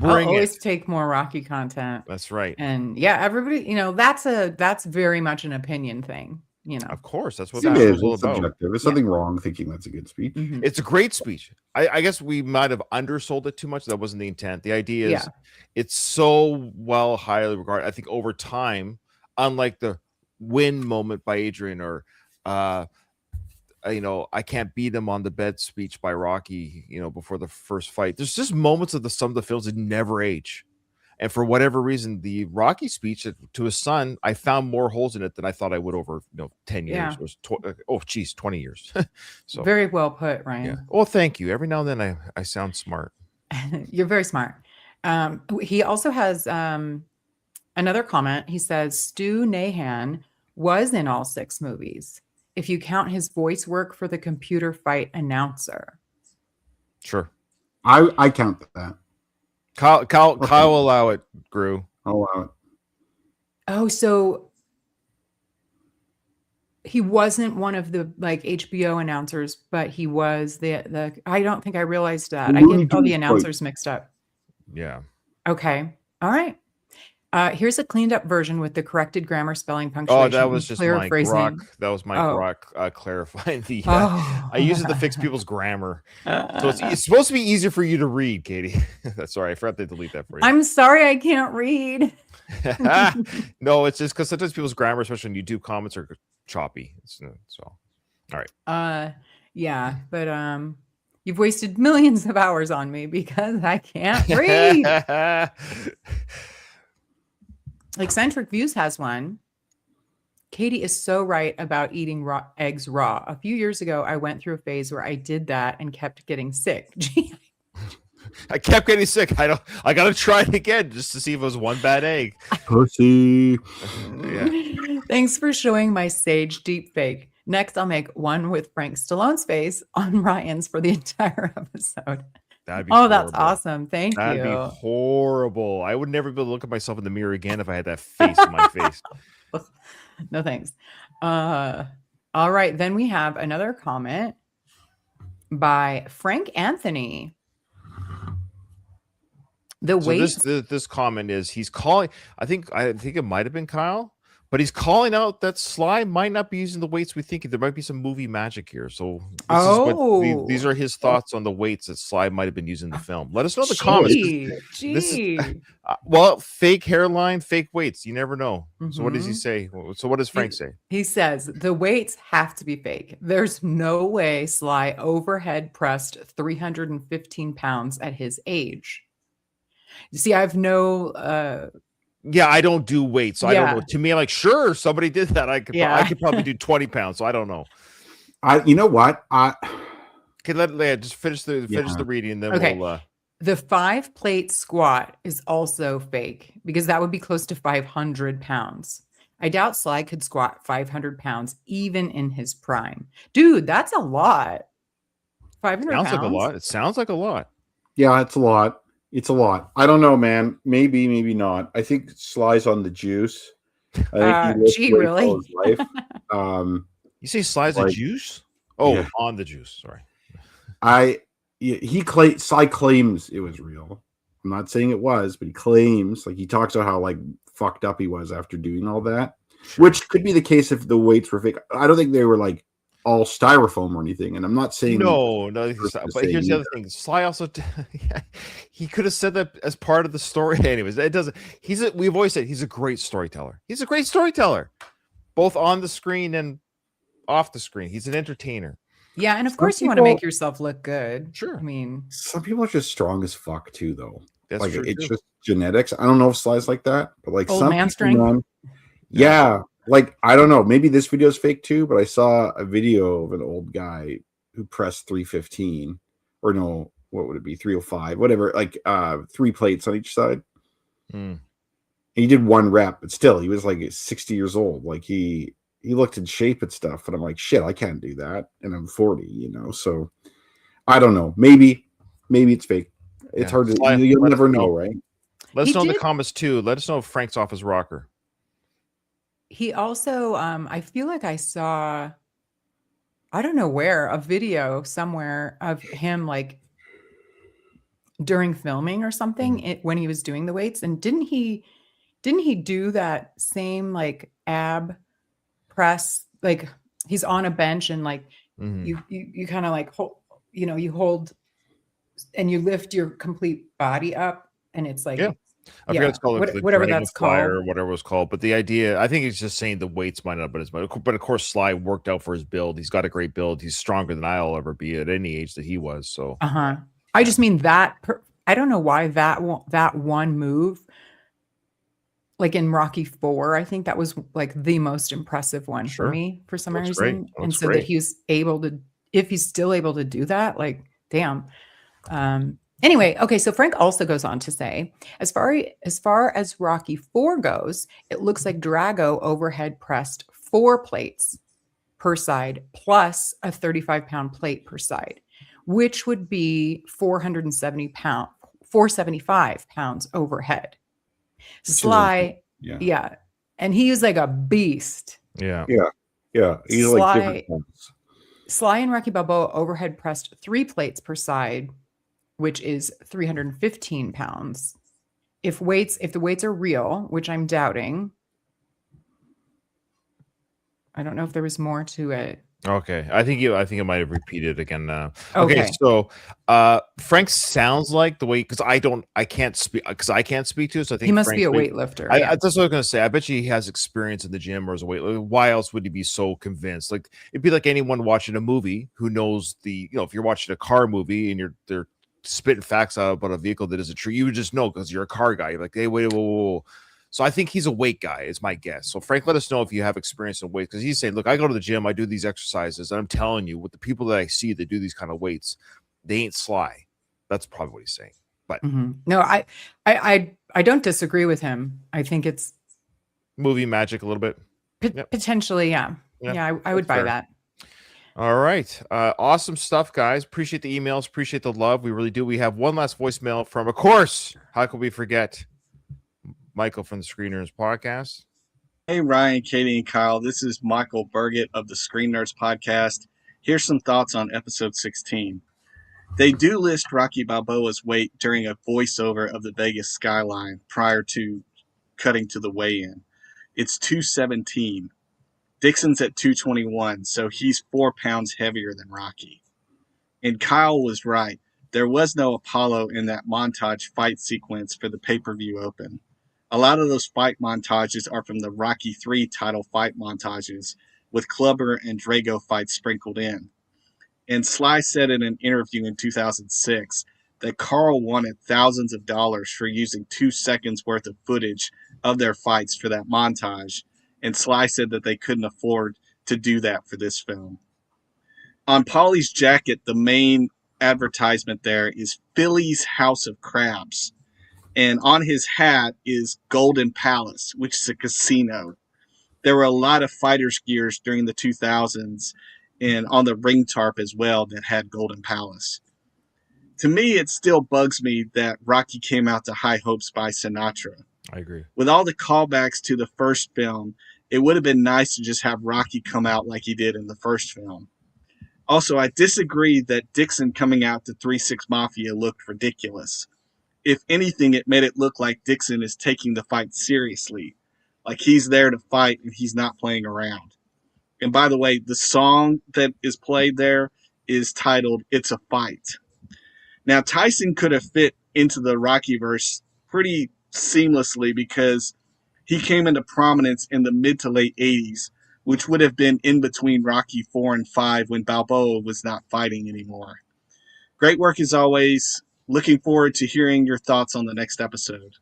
I'll always take more Rocky content. That's right. And yeah, everybody, that's very much an opinion thing. Of course, that's what it is. all It's about. subjective. There's something wrong thinking that's a good speech. Mm-hmm. It's a great speech. I guess we might have undersold it too much. That wasn't the intent. The idea is it's so highly regarded. I think over time, unlike the win moment by Adrian or I can't beat him on the bed speech by Rocky, before the first fight. There's just moments of some of the films that never age. And for whatever reason, the Rocky speech to his son, I found more holes in it than I thought I would over 10 years. Yeah. 20 years. So very well put, Ryan. Yeah. Well, thank you. Every now and then I sound smart. You're very smart. He also has another comment. He says Stu Nahan was in all 6 movies, if you count his voice work for the computer fight announcer. Sure. I count that. Kyle will allow it, Gru. I'll allow it. Oh, so he wasn't one of the HBO announcers, but he was the I don't think I realized that. I get all the announcers mixed up. Yeah. Okay. All right. Here's a cleaned up version with the corrected grammar, spelling, punctuation. Oh, that was just my grok. That was my grok clarifying the. I use it to fix people's grammar, so it's supposed to be easier for you to read, Katie. Sorry, I forgot to delete that for you. I'm sorry, I can't read. No, it's just because sometimes people's grammar, especially on YouTube comments, are choppy. So, all right. Yeah, but you've wasted millions of hours on me because I can't read. Eccentric Views has one. Katie is so right about eating eggs raw. A few years ago, I went through a phase where I did that and kept getting sick. I kept getting sick. I got to try it again just to see if it was one bad egg. Pussy. Yeah. Thanks for showing my sage deep fake. Next, I'll make one with Frank Stallone's face on Ryan's for the entire episode. That'd be horrible. That's awesome. Thank you. That'd be horrible. I would never be able to look at myself in the mirror again if I had that face in my face. No thanks. All right. Then we have another comment by Frank Anthony. This comment is he's calling. I think it might have been Kyle, but he's calling out that Sly might not be using the weights we think. There might be some movie magic here. So these are his thoughts on the weights that Sly might have been using in the film. Let us know in the comments. This is, fake hairline, fake weights. You never know. Mm-hmm. So what does he say? So what does Frank say? He says the weights have to be fake. There's no way Sly overhead pressed 315 pounds at his age. You see, I have no Yeah, I don't do weight, so I don't know. Yeah. To me, I'm like, sure, somebody did that. I Yeah. could probably do 20 pounds. So I don't know. You know what? Okay, let Leah just finish the Yeah. reading, and then Okay. we'll. The 5-plate squat is also fake because that would be close to 500 pounds. I doubt Sly could squat 500 pounds even in his prime. Dude, that's a lot. 500 Sounds like a pounds? lot. It sounds like a lot. Yeah, it's a lot. It's a lot. I don't know, man. Maybe, maybe not. I think Sly's on the juice. I think he lifts Gee, weights all really? his life. You say Sly's a Like, juice? Oh, yeah. on the juice. Sorry. Sly claims it was real. I'm not saying it was, but he claims, like, he talks about how like fucked up he was after doing all that, Sure. which could be the case if the weights were fake. I don't think they were like all styrofoam or anything, and I'm not saying No, person to but say here's the other either. thing. Sly also, yeah, he could have said that as part of the story. Anyways, it doesn't. We've always said he's a great storyteller. He's a great storyteller, both on the screen and off the screen. He's an entertainer. Yeah, and of Some course you want to people- make yourself look good. Sure. I mean, Some people are just strong as fuck too, though. That's Like true, it's too. just genetics. I don't know if Sly's like that, but like Old some man people, strength? man, yeah. Like I don't know. Maybe this video is fake too, but I saw a video of an old guy who pressed 315, or no, what would it be? 305, whatever. Like 3 plates on each side. Hmm. And he did 1 rep, but still, he was like 60 years old. Like he looked in shape and stuff, and I'm like, shit, I can't do that, and I'm 40, you know. So I don't know. Maybe it's fake. It's Yeah. hard to. Sly, You'll let us never know. know, right? Let us He know in the did- comments too. Let us know if Frank's off his rocker. he also, I feel like I saw, I don't know where, a video somewhere of him like during filming or something when he was doing the weights. And didn't he do that same like ab press? Like he's on a bench and like Mhm. you kind of like hold, you hold and you lift your complete body up, and it's like, Yeah. I forget it's called, like, the whatever Dragon that's Flyer called. or whatever it was called. But the idea, I think it's just saying the weights might not have been as much. But of course, Sly worked out for his build. He's got a great build. He's stronger than I'll ever be at any age that he was. So I just mean that I don't know why that one move, like in Rocky 4, I think that was like the most impressive one for Sure. me for some Looks great. reason. Looks And so great. that he's able to, if he's still able to do that, like, damn. Anyway, okay, so Frank also goes on to say, as far as Rocky 4 goes, it looks like Drago overhead pressed 4 plates per side plus a 35-pound plate per side, which would be 475 pounds overhead. Sly, yeah. And he is like a beast. Yeah. He's like different ones. Sly and Rocky Balboa overhead pressed 3 plates per side, which is 315 pounds. If the weights are real, which I'm doubting, I don't know if there was more to it. Okay. I think it might have repeated again. Okay. So Frank sounds like the way, because I can't speak to it. So I think He must Frank's be a way- weightlifter. that's what I was gonna say. I bet you he has experience in the gym or as a weightlifter. Why else would he be so convinced? Like it'd be like anyone watching a movie who knows if you're watching a car movie and they're spitting facts out about a vehicle that isn't true, you would just know because you're a car guy. You're like, hey, wait, whoa, whoa, whoa. So I think he's a weight guy, is my guess. So Frank, let us know if you have experience in weight, because he's saying, look, I go to the gym, I do these exercises, and I'm telling you, with the people that I see that do these kind of weights, they ain't Sly. That's probably what he's saying. But no, I don't disagree with him. I think it's movie magic a little bit. Potentially, yeah. Yeah, I would buy that. All right. Awesome stuff, guys. Appreciate the emails. Appreciate the love. We really do. We have one last voicemail from, of course, how could we forget, Michael from the Screen Nerds podcast. Hey, Ryan, Katie, and Kyle. This is Michael Burgett of the Screen Nerds podcast. Here's some thoughts on episode 16. They do list Rocky Balboa's weight during a voiceover of the Vegas skyline prior to cutting to the weigh-in. It's 217. Dixon's at 221, so he's 4 pounds heavier than Rocky. And Kyle was right. There was no Apollo in that montage fight sequence for the pay-per-view open. A lot of those fight montages are from the Rocky III title fight montages, with Clubber and Drago fights sprinkled in. And Sly said in an interview in 2006 that Carl wanted thousands of dollars for using 2 seconds worth of footage of their fights for that montage, and Sly said that they couldn't afford to do that for this film. On Polly's jacket, the main advertisement there is Philly's House of Crabs. And on his hat is Golden Palace, which is a casino. There were a lot of fighters gears during the 2000s and on the ring tarp as well that had Golden Palace. To me, it still bugs me that Rocky came out to High Hopes by Sinatra. I agree. With all the callbacks to the first film, it would have been nice to just have Rocky come out like he did in the first film. Also, I disagree that Dixon coming out to 3-6 Mafia looked ridiculous. If anything, it made it look like Dixon is taking the fight seriously. Like he's there to fight and he's not playing around. And by the way, the song that is played there is titled It's a Fight. Now, Tyson could have fit into the Rockyverse pretty seamlessly because he came into prominence in the mid to late 80s, which would have been in between Rocky 4 and 5 when Balboa was not fighting anymore. Great work as always. Looking forward to hearing your thoughts on the next episode.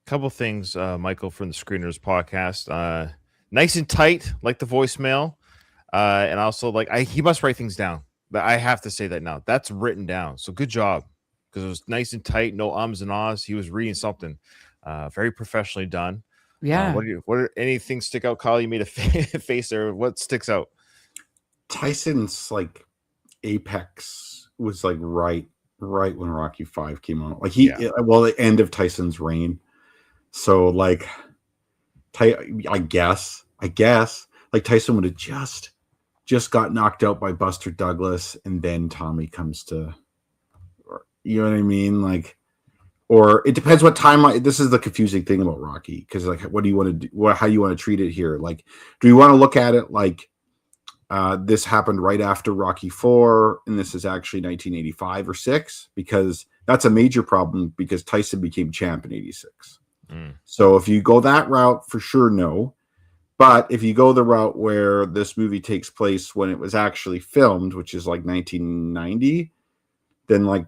Couple things, Michael, from the Screeners podcast. Nice and tight, like the voicemail. And also, like, he must write things down. I have to say that now. That's written down. So good job. Because it was nice and tight, no ums and ahs. He was reading something. Very professionally done. Yeah. Anything stick out, Kyle? You made a face there. What sticks out? Tyson's like apex was like right when Rocky 5 came out. Like the end of Tyson's reign. So like, I guess like Tyson would have just got knocked out by Buster Douglas, and then Tommy comes to, you know what I mean? Like, or it depends what time. This is the confusing thing about Rocky, because like, what do you want to do? How you want to treat it here? Like, do you want to look at it like this happened right after Rocky 4, and this is actually 1985 or 6? Because that's a major problem, because Tyson became champ in 86. So if you go that route, for sure, no. But if you go the route where this movie takes place when it was actually filmed, which is like 1990, then like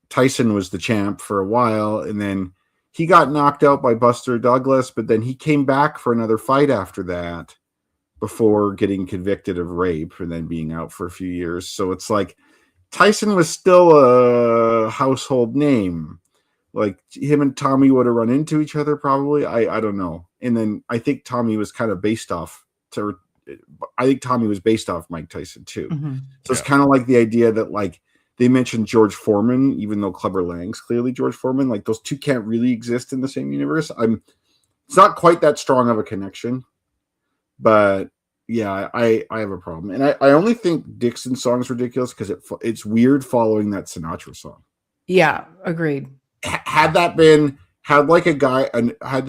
Tyson was the champ for a while, and then he got knocked out by Buster Douglas, but then he came back for another fight after that before getting convicted of rape and then being out for a few years. So it's like Tyson was still a household name. Like him and Tommy would have run into each other probably. I don't know. And then I think Tommy was kind of based off Mike Tyson too. Mm-hmm. So it's kind of like the idea that like they mentioned George Foreman, even though Clubber Lang's clearly George Foreman. Like those two can't really exist in the same universe. It's not quite that strong of a connection, but yeah, I have a problem. And I only think Dixon's song is ridiculous because it's weird following that Sinatra song. Yeah, agreed. Had the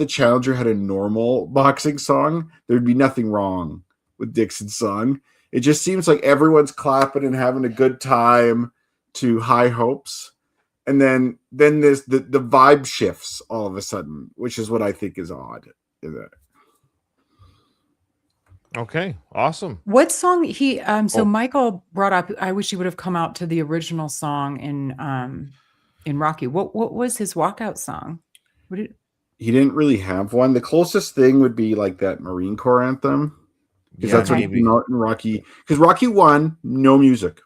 challenger had a normal boxing song, there'd be nothing wrong with Dixon's song. It just seems like everyone's clapping and having a good time to High Hopes, and then there's the vibe shifts all of a sudden, which is what I think is odd. Okay, awesome. What song Michael brought up, I wish he would have come out to the original song in Rocky. What was his walkout song? He didn't really have one. The closest thing would be like that Marine Corps anthem, because that's what came out in Rocky. Because Rocky 1, no music.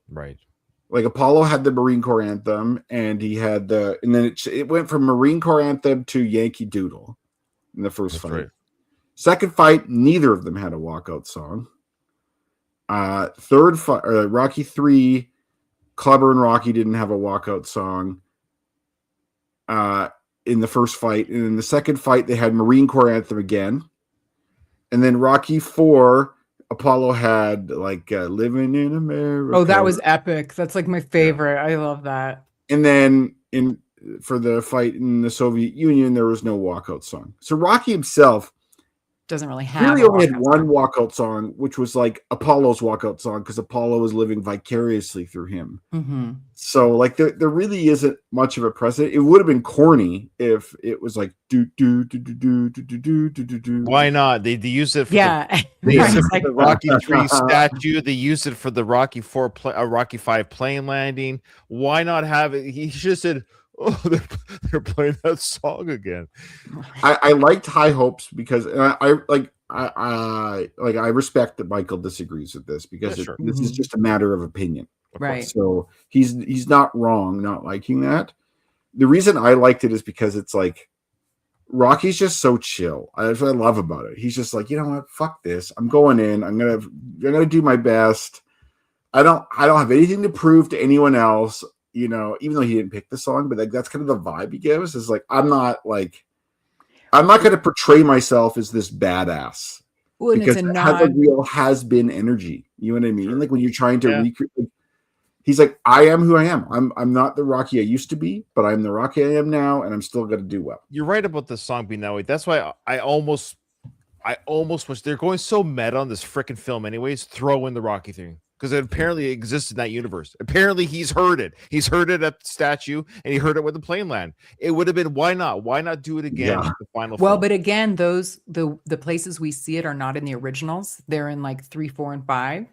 Right. Like Apollo had the Marine Corps anthem, and he had and then it went from Marine Corps anthem to Yankee Doodle in the first fight. Right. Second fight, neither of them had a walkout song. Third fight, Rocky 3, Clubber and Rocky didn't have a walkout song in the first fight. And in the second fight, they had Marine Corps anthem again. And then Rocky 4, Apollo had like Living in America. Oh, that was epic. That's like my favorite. Yeah. I love that. And then for the fight in the Soviet Union, there was no walkout song. So Rocky himself doesn't really have. He only had one walkout song, which was like Apollo's walkout song, because Apollo was living vicariously through him. Mm-hmm. So like there really isn't much of a precedent. It would have been corny if it was like do do do do do do do do do do. Why not? They use it for they use it for the Rocky 3 statue. They used it for the Rocky 4 Rocky 5 plane landing. Why not have it? He should have said, Oh, they're playing that song again. I liked High Hopes because I respect that Michael disagrees with this because Yeah, sure. this is just a matter of opinion. Of Right. course. So he's not wrong not liking that. The reason I liked it is because it's like Rocky's just so chill. That's what I love about it. He's just like, you know what, fuck this. I'm going in. I'm gonna do my best. I don't have anything to prove to anyone else. You know, even though he didn't pick the song, but like that's kind of the vibe he gives. Is like I'm not going to portray myself as this badass Well, and because it's a it has a nod. real has-been energy. You know what I mean? Sure. Like when you're trying to Yeah. recreate. He's like, I am who I am. I'm not the Rocky I used to be, but I'm the Rocky I am now, and I'm still going to do well. You're right about the song being that way. That's why I almost wish they're going so meta on this freaking film anyways. Throw in the Rocky thing because it apparently exists in that universe. Apparently he's heard it. He's heard it at the statue and he heard it with the plane land. It would have been why not? Why not do it again? Yeah. With the final Well, film? but again, the places we see it are not in the originals. They're in like 3, 4, and 5.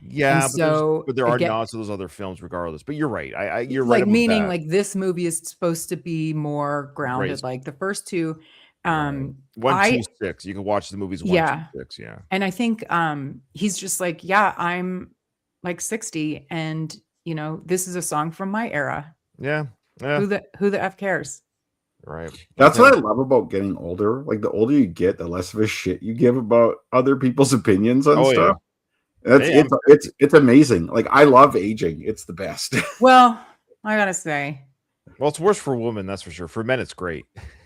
Yeah, And but, there's- so but there are again- nods to those other films regardless. But you're right. You're right. Like about meaning that. like this movie is supposed to be more grounded. Raised. Like the first two. Right. 1, I- 2, 6. You can watch the movies 1, Yeah. 2, 6. Yeah. And I think he's just like, yeah, I'm like 60, and you know, this is a song from my era. Yeah. Yeah. Who the F cares? Right. That's Okay. what I love about getting older. Like the older you get, the less of a shit you give about other people's opinions on Oh, yeah. stuff. That's Hey, it's amazing. Like I love aging. It's the best. Well, I gotta say, Well, it's worse for women, that's for sure. For men, it's great.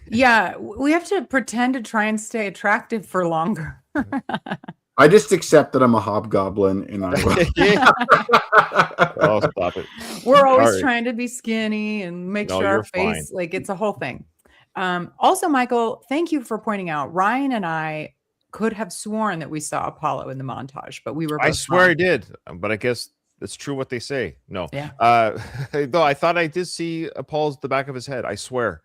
yeah, we have to pretend to try and stay attractive for longer. I just accept that I'm a hobgoblin and I Yeah. Oh, stop it. We're always Sorry. trying to be skinny and make No, sure our you're fine. face, like it's a whole thing. Also, Michael, thank you for pointing out. Ryan and I could have sworn that we saw Apollo in the montage, but we were. I both swear I wrong. did, but I guess it's true what they say. No. Yeah. Though I thought I did see Paul's the back of his head. I swear,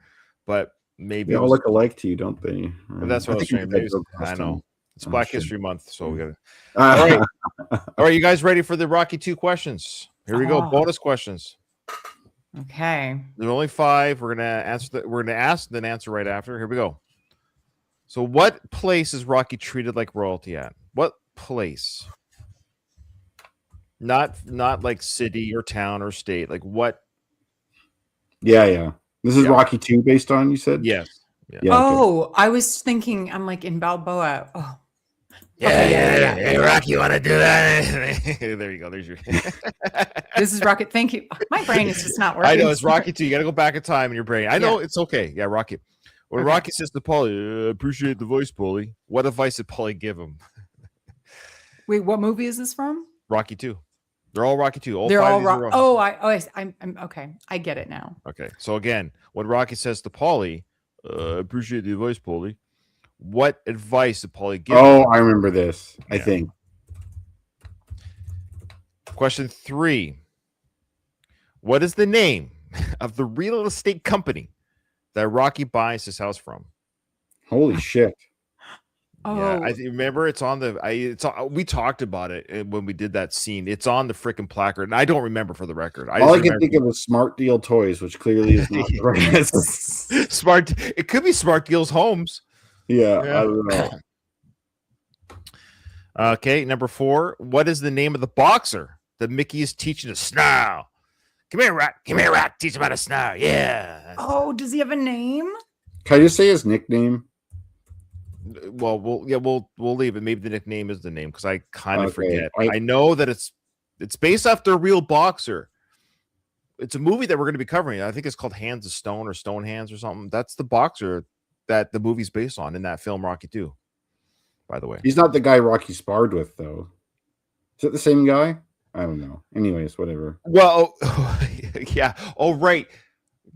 but maybe they it all was- look alike to you, don't they? but that's what I was think saying. we Maybe did that I last know time. it's Oh, Black shit. History Month, so we got. All All right. All right, you guys ready for the Rocky 2 questions? Here we go. Oh. Bonus questions. Okay. There are only 5. We're gonna answer. We're gonna ask and then answer right after. Here we go. So, what place is Rocky treated like royalty at? What place? Not like city or town or state. Like what? Yeah. This is Yeah. Rocky 2 based on, you said? Yes. Yeah. Yeah. okay. Oh, I was thinking, I'm like in Balboa. Oh, Yeah, Okay, yeah. Hey, Rocky, you want to do that? There you go. There's your. this is Rocket. Thank you. My brain is just not working. I know it's Rocky too. You got to go back in time in your brain. I know it's okay. Yeah, Rocky. When Okay. Rocky says to Paulie, appreciate the voice, Paulie. What advice did Paulie give him? Wait, what movie is this from? Rocky 2. They're all Rocky 2. They're 5 all of these are rock. Oh, I'm okay. I get it now. Okay. So again, when Rocky says to Paulie, appreciate the advice, Paulie. What advice did Paulie give him? Oh, I remember this, I Yeah. think. Question 3. What is the name of the real estate company that Rocky buys his house from? Holy shit. Oh, Yeah, I remember it's on the. We talked about it when we did that scene. It's on the freaking placard, and I don't remember for the record. All I can think of is Smart Deal Toys, which clearly is not right. Smart. It could be Smart Deals Homes. Yeah, Yeah. I don't know. Okay, number 4. What is the name of the boxer that Mickey is teaching to snarl? Come here, rat. Come here, rat. Teach him how to snarl. Yeah. oh, does he have a name? Can I just say his nickname? Well, we'll leave it. Maybe the nickname is the name because I kind of Okay, forget. I know that it's based off the real boxer. It's a movie that we're going to be covering. I think it's called Hands of Stone or Stone Hands or something. That's the boxer that the movie's based on in that film Rocky 2. By the way, He's not the guy Rocky sparred with, though. Is it the same guy? I don't know. Anyways, whatever. well, yeah. Oh, right.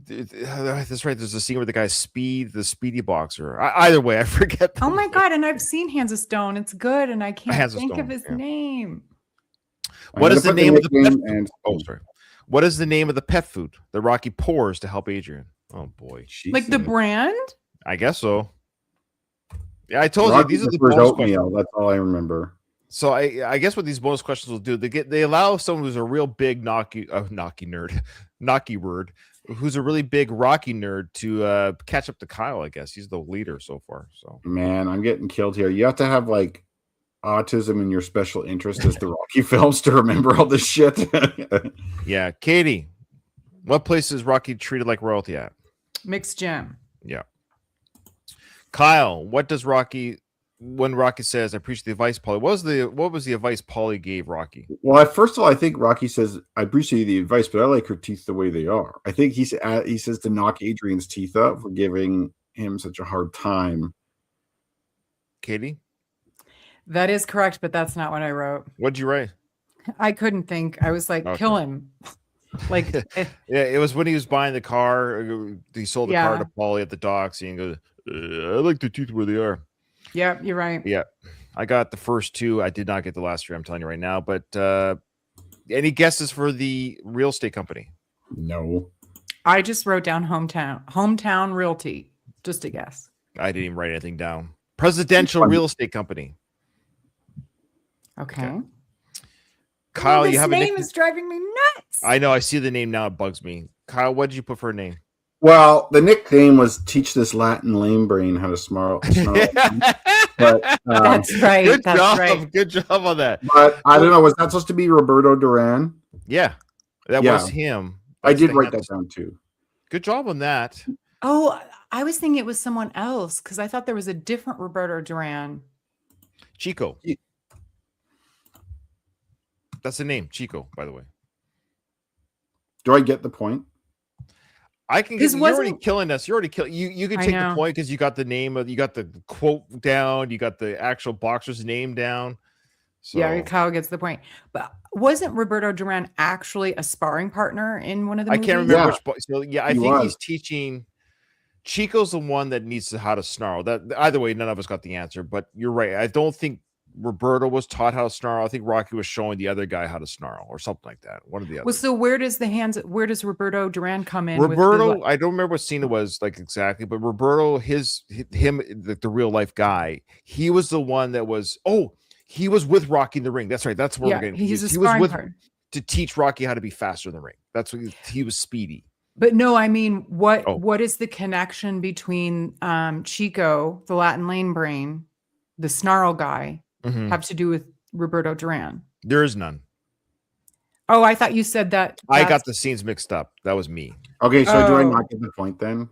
That's right. There's a scene where the guy's the speedy boxer. Either way, I forget. Oh my god! And I've seen Hands of Stone. It's good, and I can't Hands of think of Stone, his yeah. name. What is the name of the pet nickname food? and Oh, sorry. What is the name of the pet food that Rocky pours to help Adrian? Oh boy, Like the Jesus. brand? I guess so. Yeah, I told Rocky you these are the prefers bonus oatmeal. questions. That's all I remember. So I guess what these bonus questions will do, they allow someone who's a real big Nocky nerd, Nocky word, who's a really big Rocky nerd to catch up to Kyle. I guess he's the leader so far. So Man, I'm getting killed here. You have to have like autism in your special interest as the Rocky films to remember all this shit. yeah, Katie, what place is Rocky treated like royalty at? Mixed gym. Yeah. Kyle, what does Rocky when Rocky says, "I appreciate the advice, Paulie"? What was the advice Paulie gave Rocky? Well, first of all, I think Rocky says, "I appreciate the advice, but I like her teeth the way they are." I think he says to knock Adrian's teeth out for giving him such a hard time. Katie, That is correct, but that's not what I wrote. what'd you write? I couldn't think. I was like, Okay. kill him. Like, Yeah, it was when he was buying the car. He sold the car Yeah. to Paulie at the docks, and he goes, "I like the teeth where they are." yeah, you're right. Yeah, I got the first two. I did not get the last three. I'm telling you right now. But any guesses for the real estate company? No. I just wrote down hometown realty. Just a guess. I didn't even write anything down. Presidential real estate company. Okay. Kyle, this you have a name is driving me nuts. I know. I see the name now. It bugs me. Kyle, what did you put for a name? Well, the nickname was "Teach this Latin lame brain how to snarl." But That's right. Good That's job. right. Good job on that. but I don't know. Was that supposed to be Roberto Duran? Yeah, that Yeah. was him. I That's did the write hand- that down too. Good job on that. Oh, I was thinking it was someone else because I thought there was a different Roberto Duran. Chico. That's the name, Chico, by the way. Do I get the point? I can This get you're already wasn't- killing us. You're already killing you can I take the know. point because you got the name of you got the quote down, you got the actual boxer's name down. So Yeah, Kyle gets the point. But wasn't Roberto Duran actually a sparring partner in one of the I movies? can't remember Yeah. which so yeah, I He think was. he's teaching Chico's the one that needs to how to snarl. That either way, none of us got the answer, but you're right. I don't think Roberto was taught how to snarl. I think Rocky was showing the other guy how to snarl or something like that. One of the other. Well, so where does Roberto Duran come in? Roberto, I don't remember what scene it was like exactly, but Roberto, him, the real life guy, he was the one that was. Oh, he was with Rocky in the ring. That's right. That's where we're getting. he's a He was sparring with partner. to teach Rocky how to be faster in the ring. That's what he was speedy. But no, I mean, what Oh. what is the connection between Chico, the Latin lane brain, the snarl guy, Mhm. have to do with Roberto Duran? There is none. Oh, I thought you said that. I got that's- the scenes mixed up. That was me. Okay, so do I Oh. not get the point then?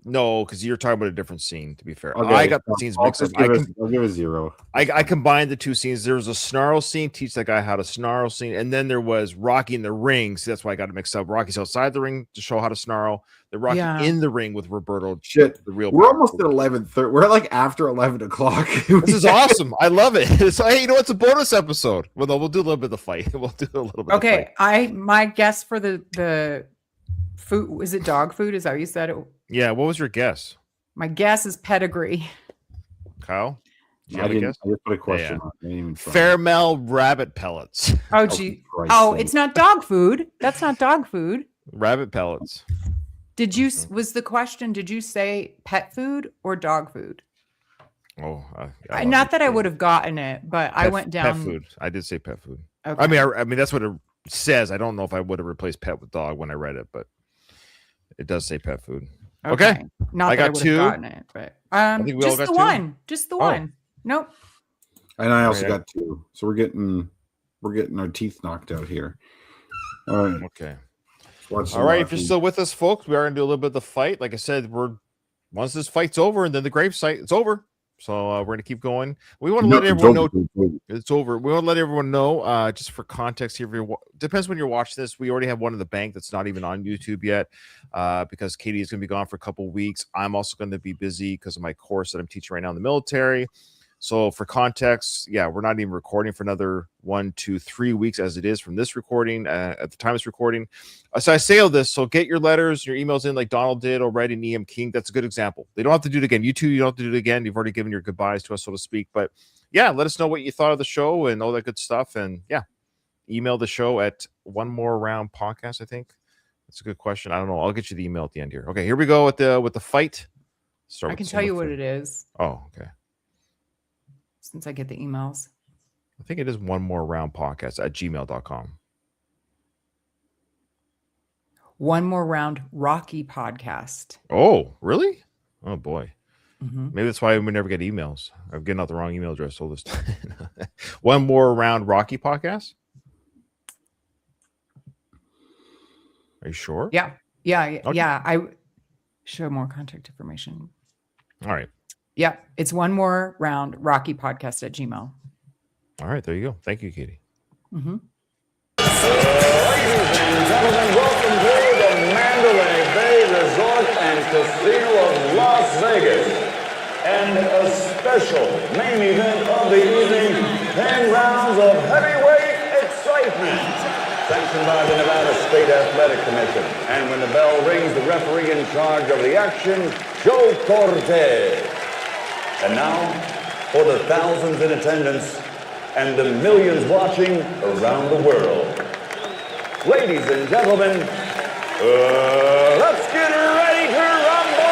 No, because you're talking about a different scene. To be fair, Okay, I got the I'll- scenes I'll mixed up. just I'll give a 0. I combined the two scenes. There was a snarl scene, teach that guy how to snarl scene, and then there was Rocky in the ring. So that's why I got it mixed up. Rocky's outside the ring to show how to snarl. The Rocky Yeah. in the ring with Roberto. Shit, The real. we're almost at 11:30. We're like after 11 o'clock. This is awesome. I love it. So, hey, you know, it's a bonus episode. Well, no, we'll do a little bit of the fight. We'll do a little bit. Of Okay, fight. my guess for the food, is it dog food? Is that what you said? Yeah. What was your guess, My guess is pedigree. Kyle? Do you I have a didn't. guess? I just put a question Yeah. on. I didn't even try. Fairmel rabbit pellets. Oh, Oh, gee. for Christ's Oh, sake. it's not dog food. That's not dog food. Rabbit pellets. Did you was the question? Did you say pet food or dog food? Oh, Not that I would have gotten it, but I went down. Pet food. I did say pet food. Okay. I mean that's what it says. I don't know if I would have replaced pet with dog when I read it, but it does say pet food. Okay. Not I that I got would two. have gotten it, but think we all just got the two. one. Just the Oh. one. Nope. And I also Right. got 2. So we're getting our teeth knocked out here. All right. Okay. let's watch some All right. If you're Rocky. still with us, folks, we are gonna do a little bit of the fight. Like I said, once this fight's over and then the grave site, it's over. So we're gonna keep going. We want to let everyone know it's over. We want to let everyone know, just for context here. If you're, depends when you're watching this. We already have one in the bank that's not even on YouTube yet, because Katie is going to be gone for a couple of weeks. I'm also going to be busy because of my course that I'm teaching right now in the military. So for context, yeah, we're not even recording for another 1, 2, 3 weeks as it is from this recording at the time it's recording. So I say all this. So get your letters, your emails in like Donald did already and EM King. That's a good example. They don't have to do it again. You two, you don't have to do it again. You've already given your goodbyes to us, so to speak. But yeah, let us know what you thought of the show and all that good stuff. And yeah, email the show at One More Round Podcast. I think that's a good question. I don't know. I'll get you the email at the end here. Okay, here we go with the fight. I can tell you what it is Oh, okay. since I get the emails. I think it is One More Round Podcast at gmail.com. One More Round Rocky Podcast. Oh, really? Oh, boy. Mm-hmm. Maybe that's why we never get emails. I'm getting out the wrong email address all this time. One More Round Rocky Podcast? Are you sure? Yeah. Okay. I show more contact information. All right. Yeah. It's One More Round Rocky Podcast at Gmail. All right. There you go. Thank you, Katie. Mm-hmm. Ladies and gentlemen, welcome to the Mandalay Bay Resort and Casino of Las Vegas. And a special main event of the evening, 10 rounds of heavyweight excitement. Sanctioned by the Nevada State Athletic Commission. And when the bell rings, the referee in charge of the action, Joe Cortez. And now, for the thousands in attendance and the millions watching around the world. Ladies and gentlemen, let's get ready to rumble!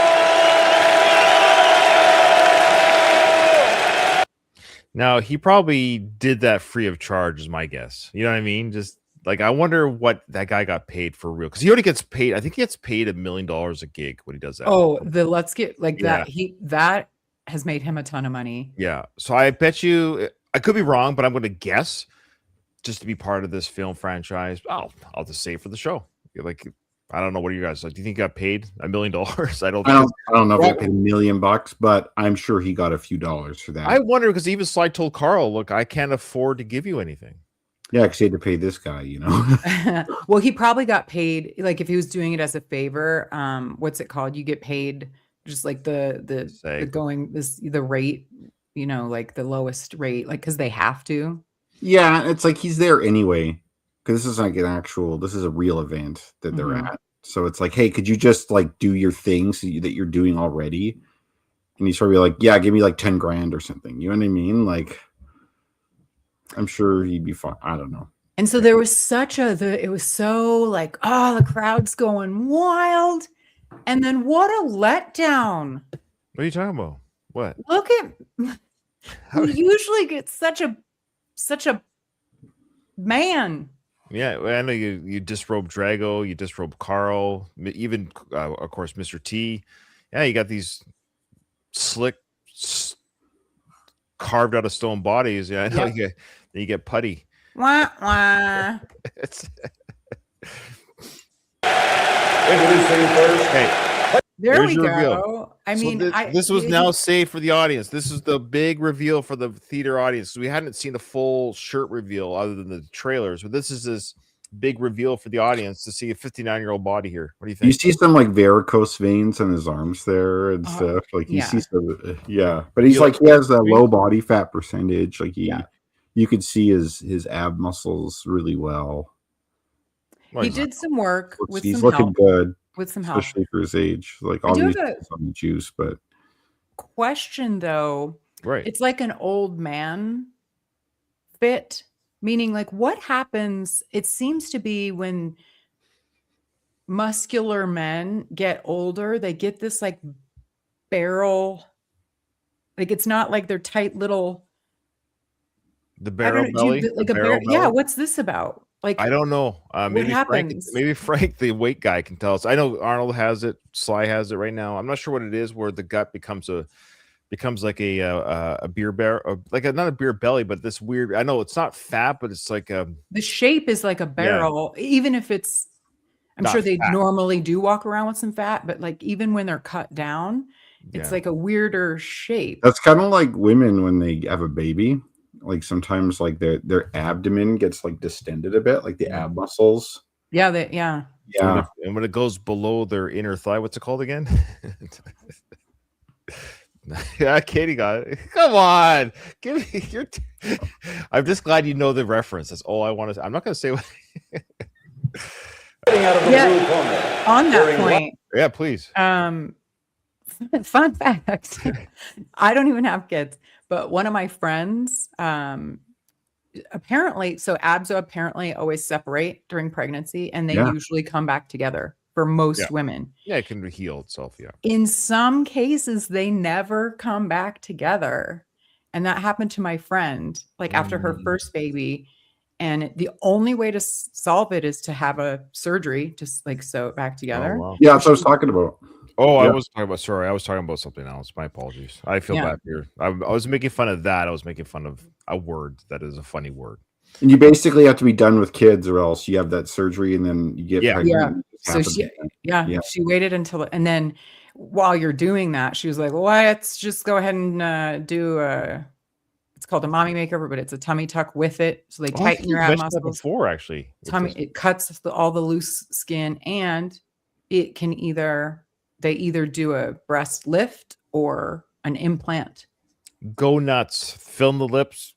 Now, he probably did that free of charge, is my guess. You know what I mean? Just like, I wonder what that guy got paid for real. Because he already gets paid. I think he gets paid $1 million a gig when he does that. Oh, let's get like Yeah. that has made him a ton of money. Yeah. So I bet you, I could be wrong, but I'm going to guess just to be part of this film franchise. I'll just say for the show. Like, I don't know. What do you guys like? Do you think he got paid $1 million? I don't know if he paid $1 million, but I'm sure he got a few dollars for that. I wonder, because even Sly told Carl, look, I can't afford to give you anything. Yeah, because he had to pay this guy, you know. Well, he probably got paid, like if he was doing it as a favor. What's it called? You get paid just like the rate, you know, like the lowest rate, like because they have to. Yeah, it's like he's there anyway, because this is like this is a real event that they're at. So it's like, hey, could you just like do your thing that you're doing already? And he's probably like, yeah, give me like 10 grand or something. You know what I mean? Like, I'm sure he'd be fine. I don't know. And so there was it was so like, oh, the crowd's going wild. And then what a letdown. What are you talking about? What? Look at who usually gets such a man. Yeah, I know you disrobe Drago, you disrobe Carl, even of course Mr. T. Yeah, you got these slick, carved out of stone bodies. Yeah, I know. Yep. You get putty. Wah, wah. Introducing first. Hey, There we your go. reveal. I So mean, this was now safe for the audience. This is the big reveal for the theater audience. We hadn't seen a full shirt reveal other than the trailers, but this is this big reveal for the audience to see a 59-year-old body here. What do you think? You see some like varicose veins on his arms there and stuff. Like you see some, but he's like, he has a low body fat percentage. Like you could see his ab muscles really well. he did some work with He's some looking help. good, With some help. especially for his age. Like I do obviously have it's on the juice, but question though. Right. It's like an old man fit, meaning like what happens? It seems to be when muscular men get older, they get this like barrel. Like it's not like they're tight little. The barrel belly, like a barrel. Yeah, what's this about? Like I don't know. Maybe Frank, the weight guy, can tell us. I know Arnold has it. Sly has it right now. I'm not sure what it is. Where the gut becomes like a beer barrel, like not a beer belly, but this weird. I know it's not fat, but it's like a. The shape is like a barrel, even if it's. I'm sure they normally do walk around with some fat, but like even when they're cut down, it's like a weirder shape. That's kind of like women when they have a baby. Like sometimes like their abdomen gets like distended a bit, like the ab muscles. Yeah. And when it goes below their inner thigh, what's it called again? Yeah, Katie got it. Come on, give me your. I'm just glad you know the reference. That's all I want to. I'm not going to say what. On that point. Yeah, please. Fun fact. I don't even have kids, but one of my friends, apparently, so abs apparently always separate during pregnancy, and they usually come back together for most women. Yeah, it can heal itself. Yeah. In some cases, they never come back together. And that happened to my friend, like after her first baby. And the only way to solve it is to have a surgery, just like sew it back together. wow. Yeah, that's what I was talking about. Oh, I Yeah. was talking about. Sorry, I was talking about something else. My apologies. I feel Yeah. bad here. I was making fun of that. I was making fun of a word that is a funny word. And you basically have to be done with kids, or else you have that surgery and then you get Yeah. pregnant. Yeah. and it just So happens she, again. yeah, she waited until, and then while you're doing that, she was like, well, let's just go ahead and do it's called a mommy makeover, but it's a tummy tuck with it. So they Oh, I tighten think your you ab mentioned that muscles. before, actually. with Tummy, this. it cuts all the loose skin, and it can they either do a breast lift or an implant. Go nuts. Film the lips.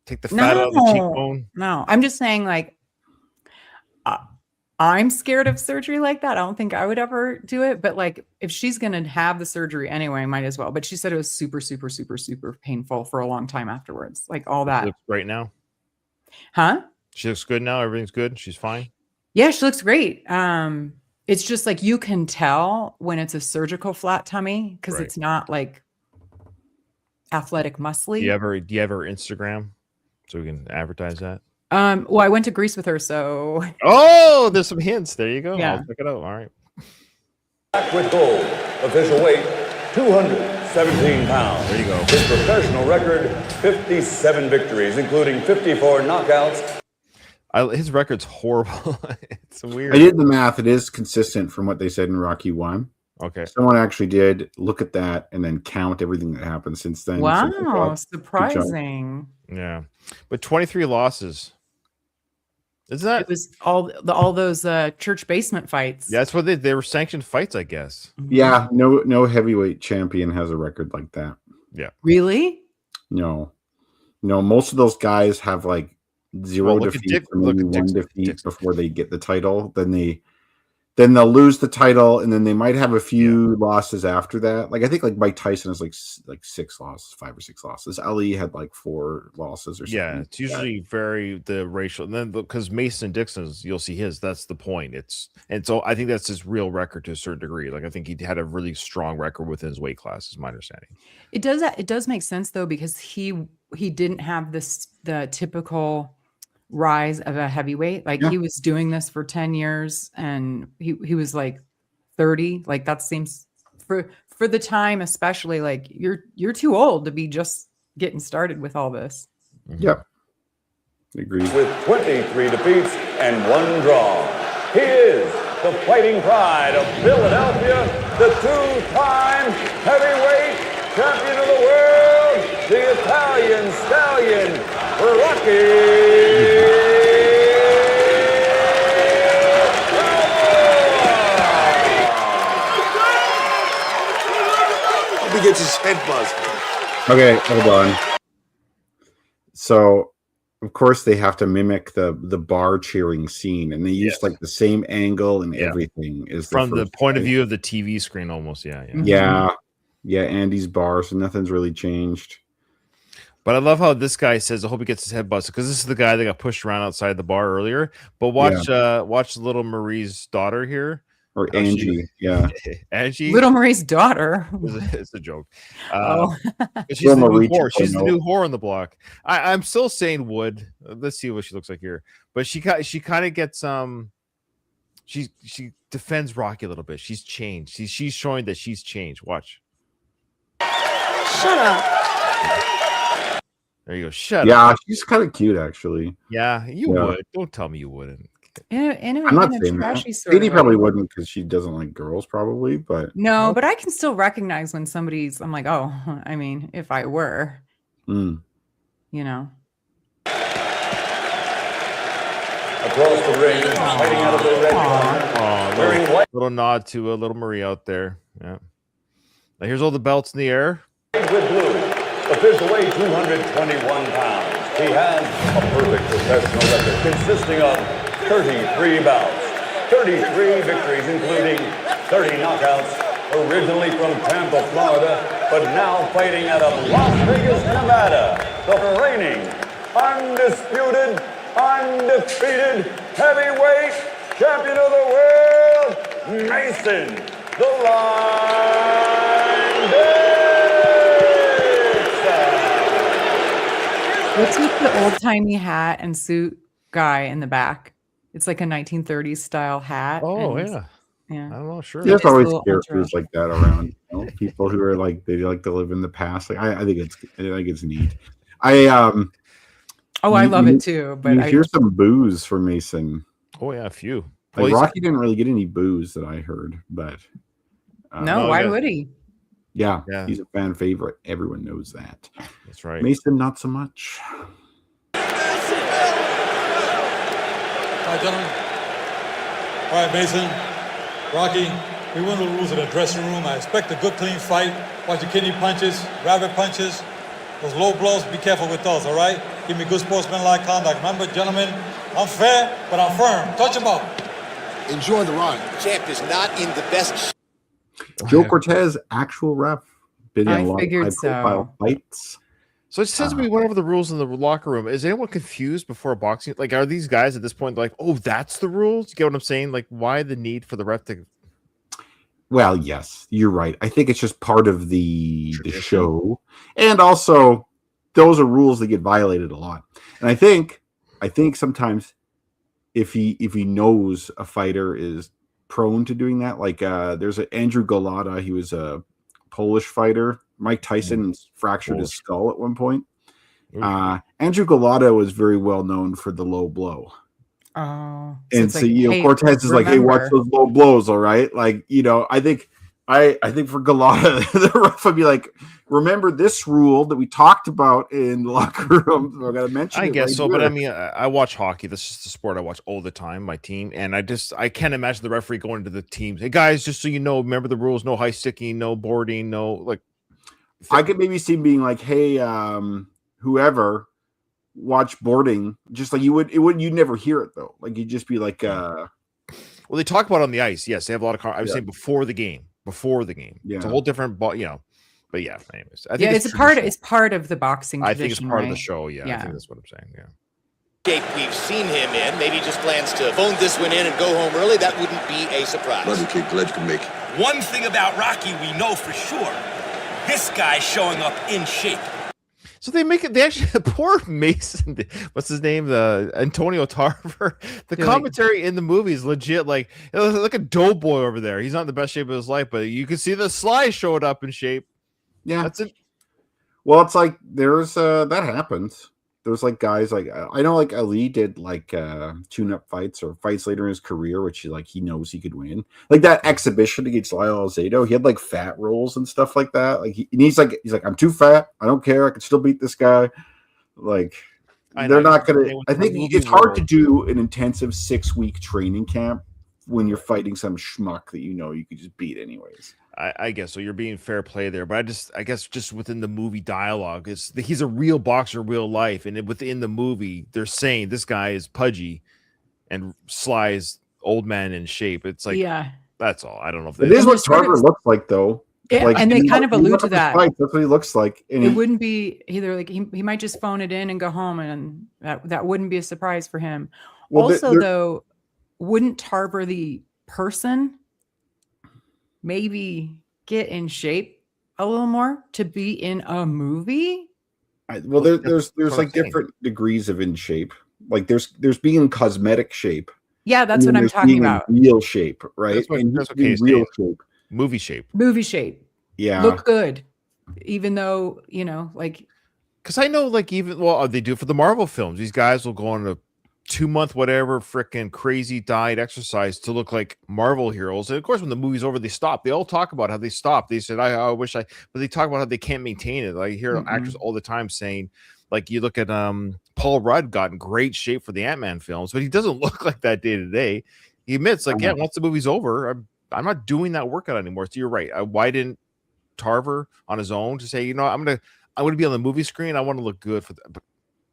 Take the fat out of the cheekbone. No, I'm just saying, like, I'm scared of surgery like that. I don't think I would ever do it, but like, if she's gonna have the surgery anyway, might as well. But she said it was super, super, super, super painful for a long time afterwards. Like all She that. looks great now. Huh? She looks good now. Everything's good. She's fine. Yeah, she looks great. It's just like you can tell when it's a surgical flat tummy because Right. it's not like athletic muscly. Do you ever Instagram so we can advertise that? Well, I went to Greece with her, so Oh, there's some hints. There you go. Yeah. I'll check it out. All right. Back with gold. Official weight, 217 pounds. There you go. His professional record, 57 victories, including 54 knockouts. His record's horrible. It's weird. I did the math. It is consistent from what they said in Rocky 1. Okay. Someone actually did look at that and then count everything that happened since then. So wow, good job. surprising. Yeah. But 23 losses. Isn't that? It was all those church basement fights. That's what they were sanctioned fights, I guess. Yeah, no heavyweight champion has a record like that. Yeah. Really? No, most of those guys have like zero look at defeats or look maybe at one Dixon. defeat before they get the title. Then they'll lose the title, and then they might have a few losses after that. Like I think like Mike Tyson has like 6 losses, 5 or 6 losses. Ali had like 4 losses or something. Yeah, it's usually very the racial, and then because Mason Dixon's, you'll see his. That's the point. And so I think that's his real record to a certain degree. Like I think he had a really strong record within his weight class, is my understanding. It does make sense though, because he didn't have the typical rise of a heavyweight. Like he was doing this for 10 years and he was like 30. Like that seems for the time, especially, like you're too old to be just getting started with all this. Yep. Agreed. With 23 defeats and 1 draw. He is the fighting pride of Philadelphia, the 2-time heavyweight champion of the world, the Italian stallion, Rocky. He gets his head buzzed. Okay, hold on. So, of course, they have to mimic the bar cheering scene, and they use like the same angle and everything. Is from the point of view of the TV screen, almost. Yeah. Andy's bar, so nothing's really changed. But I love how this guy says, "I hope he gets his head busted," because this is the guy that got pushed around outside the bar earlier. But watch little Marie's daughter here. Or Angie, Angie, Little Marie's daughter. It's a joke. She's the new whore. She's the new whore on the block. I'm still saying Wood. Let's see what she looks like here. But she kind of gets she defends Rocky a little bit. She's changed. She's showing that she's changed. Watch. Shut up. There you go. Shut up. Yeah, she's kind of cute, actually. Yeah, you would. Don't tell me you wouldn't. I'm not saying that. Katie probably wouldn't because she doesn't like girls, probably. But no, but I can still recognize when somebody's. I'm like, oh, I mean, if I were, you know. Across the ring, fighting out of the red corner. Little nod to a little Marie out there. Yeah. Now here's all the belts in the air. With blue, official weight 221 pounds. He has a perfect professional record consisting of 33 bouts, 33 victories, including 30 knockouts, originally from Tampa, Florida, but now fighting out of Las Vegas, Nevada, the reigning, undisputed, undefeated heavyweight champion of the world, Mason the Line Dixon. the old-timey hat and suit guy in the back. It's like a 1930s style hat. Oh and yeah. yeah. I don't know. Sure. There's It is a always little characters ultra. like that around. People who are like they like to live in the past. Like I think it's neat. I love it too, but you I hear some boos for Mason. Oh yeah, a few. Like Rocky didn't really get any boos that I heard, but no, why would he? Yeah, he's a fan favorite. Everyone knows that. That's right. Mason, not so much. All right, gentlemen. All right, Mason, Rocky, we win the rules in the dressing room. I expect a good, clean fight. Watch your kidney punches, rabbit punches, those low blows. Be careful with those, all right? Give me good sportsmanlike conduct. Remember, gentlemen, I'm fair, but I'm firm. Touch him up. Enjoy the ride. The champ is not in the best. Joe Cortez, actual ref. Been in I a lot of figured high-profile fights. So it says we went over the rules in the locker room. Is anyone confused before boxing? Like, are these guys at this point like, oh, that's the rules? You get what I'm saying? Like, why the need for the ref to? Well, yes, you're right. I think it's just part of the show, and also those are rules that get violated a lot. And I think sometimes if he knows a fighter is prone to doing that, like there's an Andrew Golota. He was a Polish fighter. Mike Tyson fractured his skull at one point. Andrew Golota was very well known for the low blow. Oh, and so Cortez is like, hey, watch those low blows, all right? Like, I think for Golota, the ref would be like, remember this rule that we talked about in the locker room. I gotta mention. I guess so, but I mean, I watch hockey. This is the sport I watch all the time. My team, and I can't imagine the referee going to the teams. Hey guys, just so you know, remember the rules: no high sticking, no boarding, no like. I could maybe see him being like, hey, whoever. Watch boarding, just like you'd never hear it though. Like you'd just be like, well, they talk about it on the ice. Yes, they have a lot of. I was saying before the game. Yeah, it's a whole different ball, But yeah, anyways, I think it's part of the boxing. I think it's part right? of the show. Yeah, I think that's what I'm saying. Yeah. Shape we've seen him in. Maybe just plans to phone this one in and go home early. That wouldn't be a surprise. Glad you can make it. One thing about Rocky we know for sure: this guy's showing up in shape. So they actually poor Mason, what's his name? The Antonio Tarver. The commentary in the movie is legit like a doughboy over there. He's not in the best shape of his life, but you can see the Sly showed up in shape. Yeah. That's it. Well, it's like there's that happens. There's like guys like I know like Ali did like tune-up fights or fights later in his career, which he knows he could win. Like that exhibition against Lyle Alzado, he had like fat rolls and stuff like that. Like he's like I'm too fat. I don't care. I can still beat this guy. Like they're not gonna. I think it's hard to do an intensive 6-week training camp when you're fighting some schmuck that you could just beat anyways. I guess so. You're being fair play there, but I guess just within the movie dialogue, he's a real boxer, real life, and within the movie, they're saying this guy is pudgy, and Sly's old man in shape. It's like, that's all. I don't know if it is what Tarver looks like, though. Yeah, like, and they kind of allude to that. That's what he looks like. And it wouldn't be either. Like he might just phone it in and go home, and that wouldn't be a surprise for him. Well, also, though, wouldn't Tarver the person maybe get in shape a little more to be in a movie? There's like different degrees of in shape. Like there's being in cosmetic shape. Yeah, that's what I'm talking about. Real shape, right? That's what real shape. Movie shape. Yeah. Look good. Even though, like, because I know, like, they do it for the Marvel films. These guys will go on a 2-month whatever freaking crazy diet exercise to look like Marvel heroes. And of course, when the movie's over, they stop. They all talk about how they stopped. They said, I wish but they talk about how they can't maintain it. Like, I hear actors all the time saying, like, you look at Paul Rudd got in great shape for the Ant-Man films, but he doesn't look like that day to day. He admits, like, once the movie's over, I'm not doing that workout anymore. So you're right. Why didn't Tarver on his own to say, I'm gonna be on the movie screen. I want to look good for that. But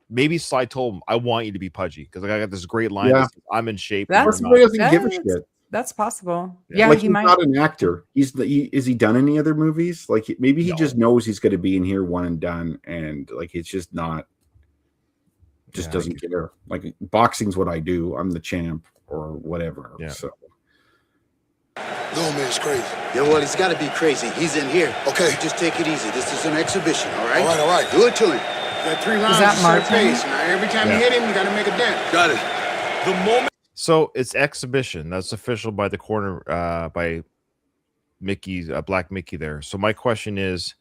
maybe Sly told him, I want you to be pudgy because I got this great line. That says, I'm in shape. Somebody doesn't give a shit. That's possible. Yeah, like, he he's might. not an actor. Is he done any other movies? Like maybe he just knows he's going to be in here one and done, and like it's just not. Doesn't care. Like boxing's what I do. I'm the champ or whatever. Yeah. So. Little man's crazy. You know what? He's got to be crazy. He's in here. Okay. You just take it easy. This is an exhibition, all right? All right. Do it to him. Got 3 rounds that to set Martin? pace. Now, every time you hit him, you got to make a dent. Got it. The moment. So it's exhibition. That's official by the corner by Mickey, Black Mickey there. So my question is,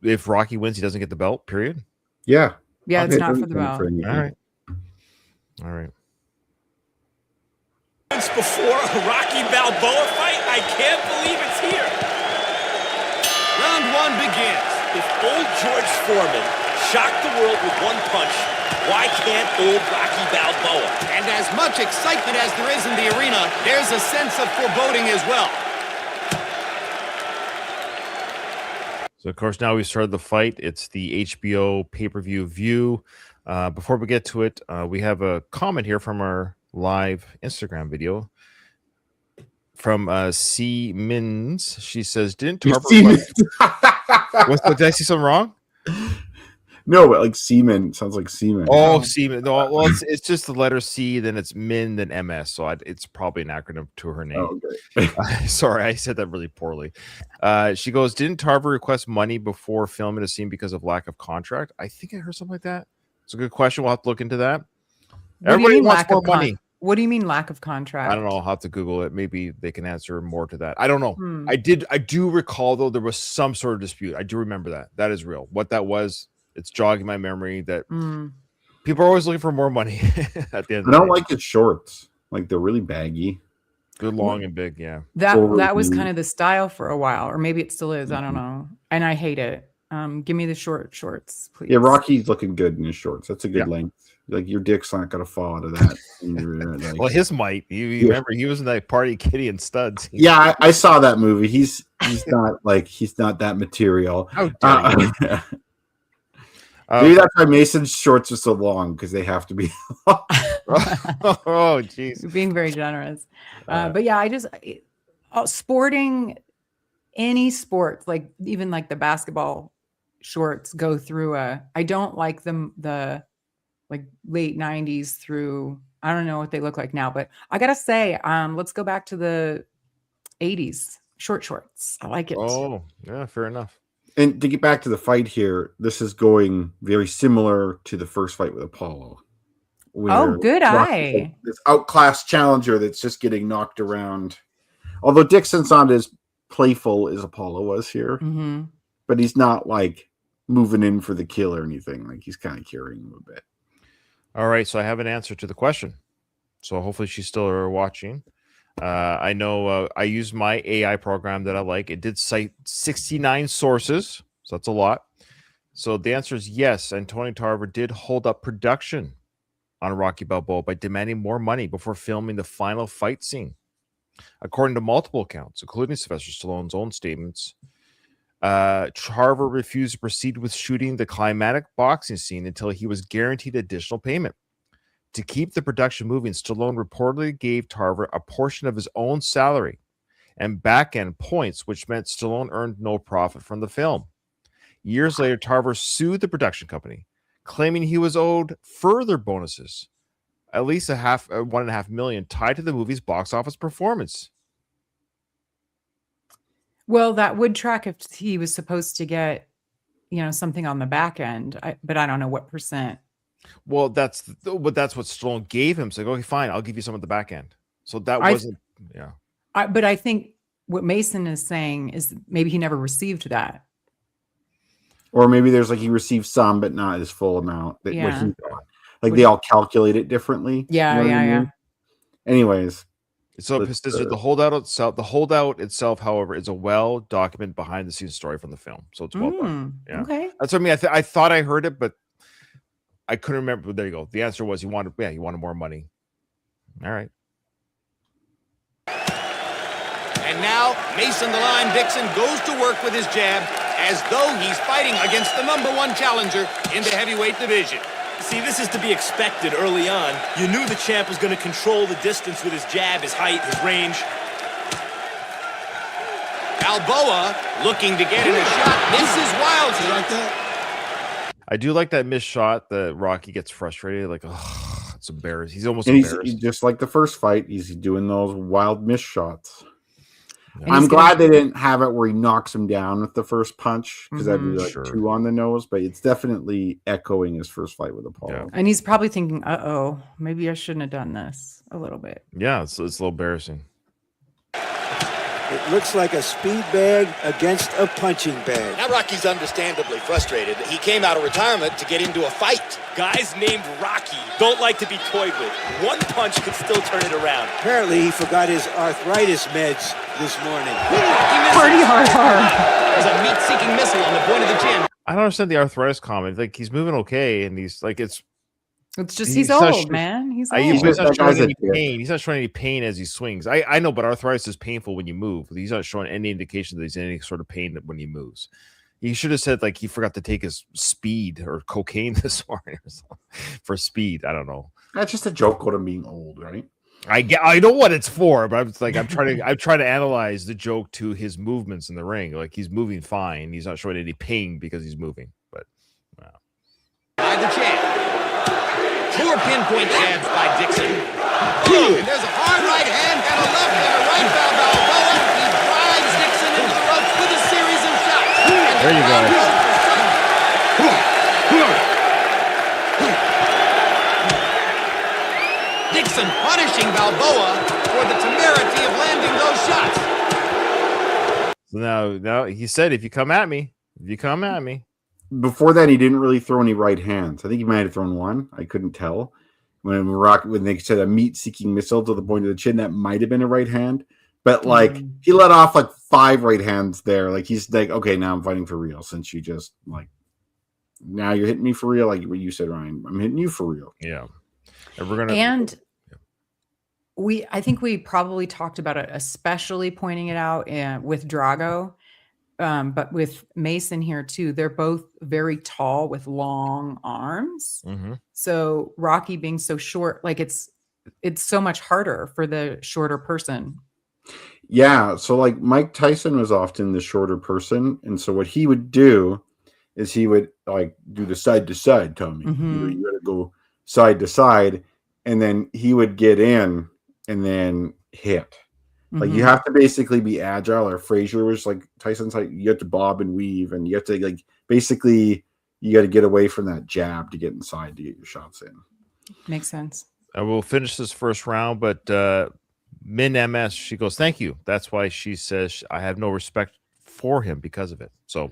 if Rocky wins, he doesn't get the belt, period? Yeah. Yeah, it's Okay, not for the belt. All right. All right. Before a Rocky Balboa fight, I can't believe it's here. Round 1 begins. If old George Foreman shocked the world with one punch, why can't old Rocky Balboa? And as much excitement as there is in the arena, there's a sense of foreboding as well. So, of course, now we started the fight. It's the HBO pay-per-view view. Before we get to it, we have a comment here from our live Instagram video from C. Mins. She says, didn't Tarver... Did I see something wrong? No, but like semen sounds like semen. Oh, semen. No, well, it's just the letter C, then it's Min, then MS. So it's probably an acronym to her name. Oh, okay. Sorry, I said that really poorly. She goes, didn't Tarver request money before filming a scene because of lack of contract? I think I heard something like that. It's a good question. We'll have to look into that. Everybody wants more money. What do you mean lack of contract? I don't know. I'll have to Google it. Maybe they can answer more to that. I don't know. I do recall, though, there was some sort of dispute. I do remember that. That is real. What that was, it's jogging my memory that people are always looking for more money at the end of the day. I don't like his shorts. Like, they're really baggy. Good, long, and big, yeah. That was kind of the style for a while, or maybe it still is. I don't know. And I hate it. Give me the short shorts, please. Yeah, Rocky's looking good in his shorts. That's a good length. Like, your dick's not going to fall out of that. Well, his might. You remember, he was in that Party Kitty and Studs. Yeah, I saw that movie. He's not that material. How dare you. Maybe that's why Mason's shorts are so long, because they have to be long. Oh, jeez. You're being very generous. But yeah, sporting any sports, like even like the basketball shorts go through I don't like them, the like late 90s through, I don't know what they look like now, but I gotta say, let's go back to the 80s shorts. I like it. Oh, yeah, fair enough. And to get back to the fight here, this is going very similar to the first fight with Apollo. Oh, good eye. This outclassed challenger that's just getting knocked around. Although Dixon's not as playful as Apollo was here, but he's not like moving in for the kill or anything. Like, he's kind of carrying him a bit. All right, so I have an answer to the question. So hopefully she's still watching. I know I used my AI program that I like. It did cite 69 sources, so that's a lot. So the answer is yes, and Tony Tarver did hold up production on Rocky Balboa by demanding more money before filming the final fight scene. According to multiple accounts, including Sylvester Stallone's own statements, Tarver refused to proceed with shooting the climatic boxing scene until he was guaranteed additional payment. To keep the production moving, Stallone reportedly gave Tarver a portion of his own salary and back-end points, which meant Stallone earned no profit from the film. Years later, Tarver sued the production company, claiming he was owed further bonuses, at least $1.5 million, tied to the movie's box office performance. Well, that would track if he was supposed to get, something on the back end, but I don't know what percent. Well, that's what Stallone gave him. So, okay, fine, I'll give you some of the back end. So that wasn't, yeah. But I think what Mason is saying is maybe he never received that. Or maybe there's he received some, but not his full amount. What he got. They all calculate it differently. Yeah, yeah. Anyways. So the holdout itself, however, is a well-documented behind-the-scenes story from the film. So it's well done. Yeah. Okay. That's what I mean. I thought I heard it, but I couldn't remember. But there you go. The answer was he wanted more money. All right. And now Mason the Line Dixon goes to work with his jab as though he's fighting against the #1 challenger in the heavyweight division. See, this is to be expected early on. You knew the champ was going to control the distance with his jab, his height, his range. Balboa looking to get in a shot, misses wildly. Like that? I do like that missed shot that Rocky gets frustrated. Like, oh, it's embarrassing. He's almost embarrassed. He's just like the first fight. He's doing those wild miss shots. And I'm he's glad gonna- they didn't have it where he knocks him down with the first punch because that'd be like Sure. 2 on the nose. But it's definitely echoing his first fight with Apollo. And he's probably thinking, "Uh-oh, maybe I shouldn't have done this." A little bit. Yeah, it's a little embarrassing. It looks like a speed bag against a punching bag. Now Rocky's understandably frustrated. He came out of retirement to get into a fight. Guys named Rocky don't like to be toyed with. One punch could still turn it around. Apparently, he forgot his arthritis meds this morning. Party hard. There's a meat-seeking missile on the point of the chin. I don't understand the arthritis comment. Like, he's moving okay, and he's like, it's just he's he's not old, sure- man. He's He's old. not showing any pain. He's not showing any pain as he swings. I know, but arthritis is painful when you move. He's not showing any indication that he's in any sort of pain when he moves. He should have said like he forgot to take his speed or cocaine this morning or something for speed. I don't know. That's just a joke on him being old, right? I know what it's for, but I'm trying to analyze the joke to his movements in the ring. Like he's moving fine. He's not showing any pain because he's moving. But By the champ. 4 pinpoint jabs by Dixon. And there's a hard right hand and a left and a right by Balboa. He drives Dixon into the ropes with a series of shots. there you go. Dixon punishing Balboa for the temerity of landing those shots. So now he said, if you come at me. Before that, he didn't really throw any right hands. I think he might have thrown one. I couldn't tell. When they said a meat-seeking missile to the point of the chin, that might have been a right hand. But like he let off like 5 right hands there. Like he's like, okay, now I'm fighting for real. Since you just like, now you're hitting me for real. Like what you said, Ryan, I'm hitting you for real. Yeah, and we're gonna. I think we probably talked about it, especially pointing it out with Drago. But with Mason here too, they're both very tall with long arms. Mm-hmm. So Rocky being so short, like it's so much harder for the shorter person. Yeah. So like Mike Tyson was often the shorter person. And so what he would do is he would like do the side to side, Tommy. Mm-hmm. You gotta go side to side. And then he would get in and then hit. Like you have to basically be agile, or Frazier was like Tyson's like you have to bob and weave, and you have to like basically you got to get away from that jab to get inside to get your shots in. Makes sense. And we'll finish this first round, but Min MS, she goes, thank you. That's why she says I have no respect for him because of it. So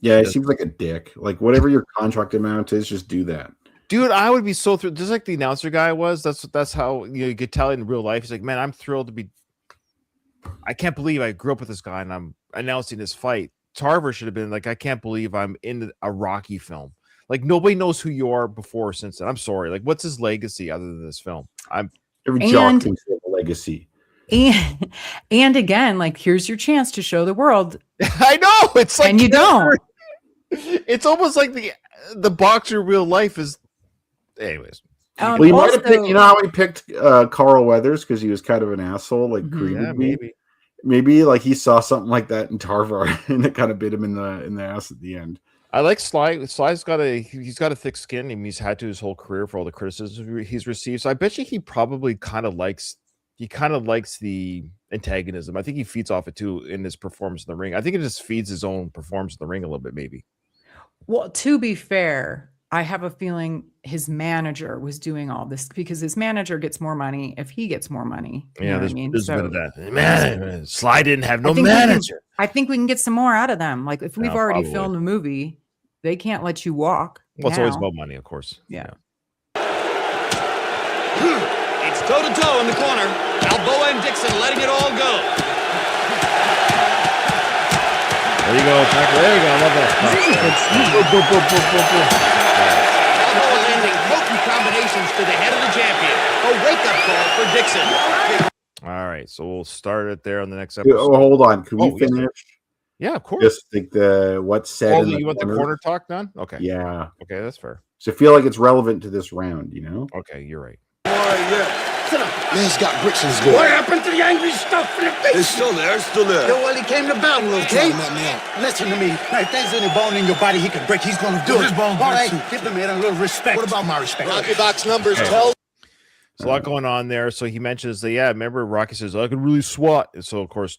yeah, it seems like a dick. Like whatever your contract amount is, just do that. Dude, I would be so thrilled. Just like the announcer guy was. That's how you could tell in real life. He's like, man, I'm thrilled to be. I can't believe I grew up with this guy and I'm announcing this fight. Tarver should have been like, I can't believe I'm in a Rocky film. Like nobody knows who you are before or since then. I'm sorry. Like, what's his legacy other than this film? Every jock thinks they have a legacy. And again, like here's your chance to show the world. I know it's like, and you don't. It's almost like the boxer real life is. Anyways. Well, you might have picked. You know how he picked Carl Weathers because he was kind of an asshole, like yeah, maybe like he saw something like that in Tarver, and it kind of bit him in the ass at the end. I like Sly. Sly's got a thick skin, and he's had to his whole career for all the criticism he's received. So I bet you he probably kind of likes the antagonism. I think he feeds off it too in his performance in the ring. I think it just feeds his own performance in the ring a little bit, maybe. Well, to be fair, I have a feeling his manager was doing all this because his manager gets more money if he gets more money. Yeah, there's a bit of that. Man, Sly didn't have no manager. I think we can get some more out of them. Like if we've already probably filmed a movie, they can't let you walk. Well, it's always about money, of course. Yeah. It's toe-to-toe in the corner. Balboa and Dixon letting it all go. There you go, Packer. There you go. I love that. Balboa landing potent combinations to the head of the champion. A wake-up call for Dixon. All right, so we'll start it there on the next episode. Oh, hold on. Can we finish? Yeah, of course. Just like what's said. Oh, you want the corner talk done? Okay. Yeah. Okay, that's fair. So I feel like it's relevant to this round, you know? Okay, you're right. Man's got bricks in his door. What happened to the angry stuff in the face? It's still there. It's still there. Yo, well, he came to battle, okay? Listen to me. Now, if there's any bone in your body he can break, he's going to do it. All right, give the man a little respect. What about my respect? Rocky Box numbers tell. There's a lot going on there. So he mentions that, remember Rocky says, I could really swat. And so, of course,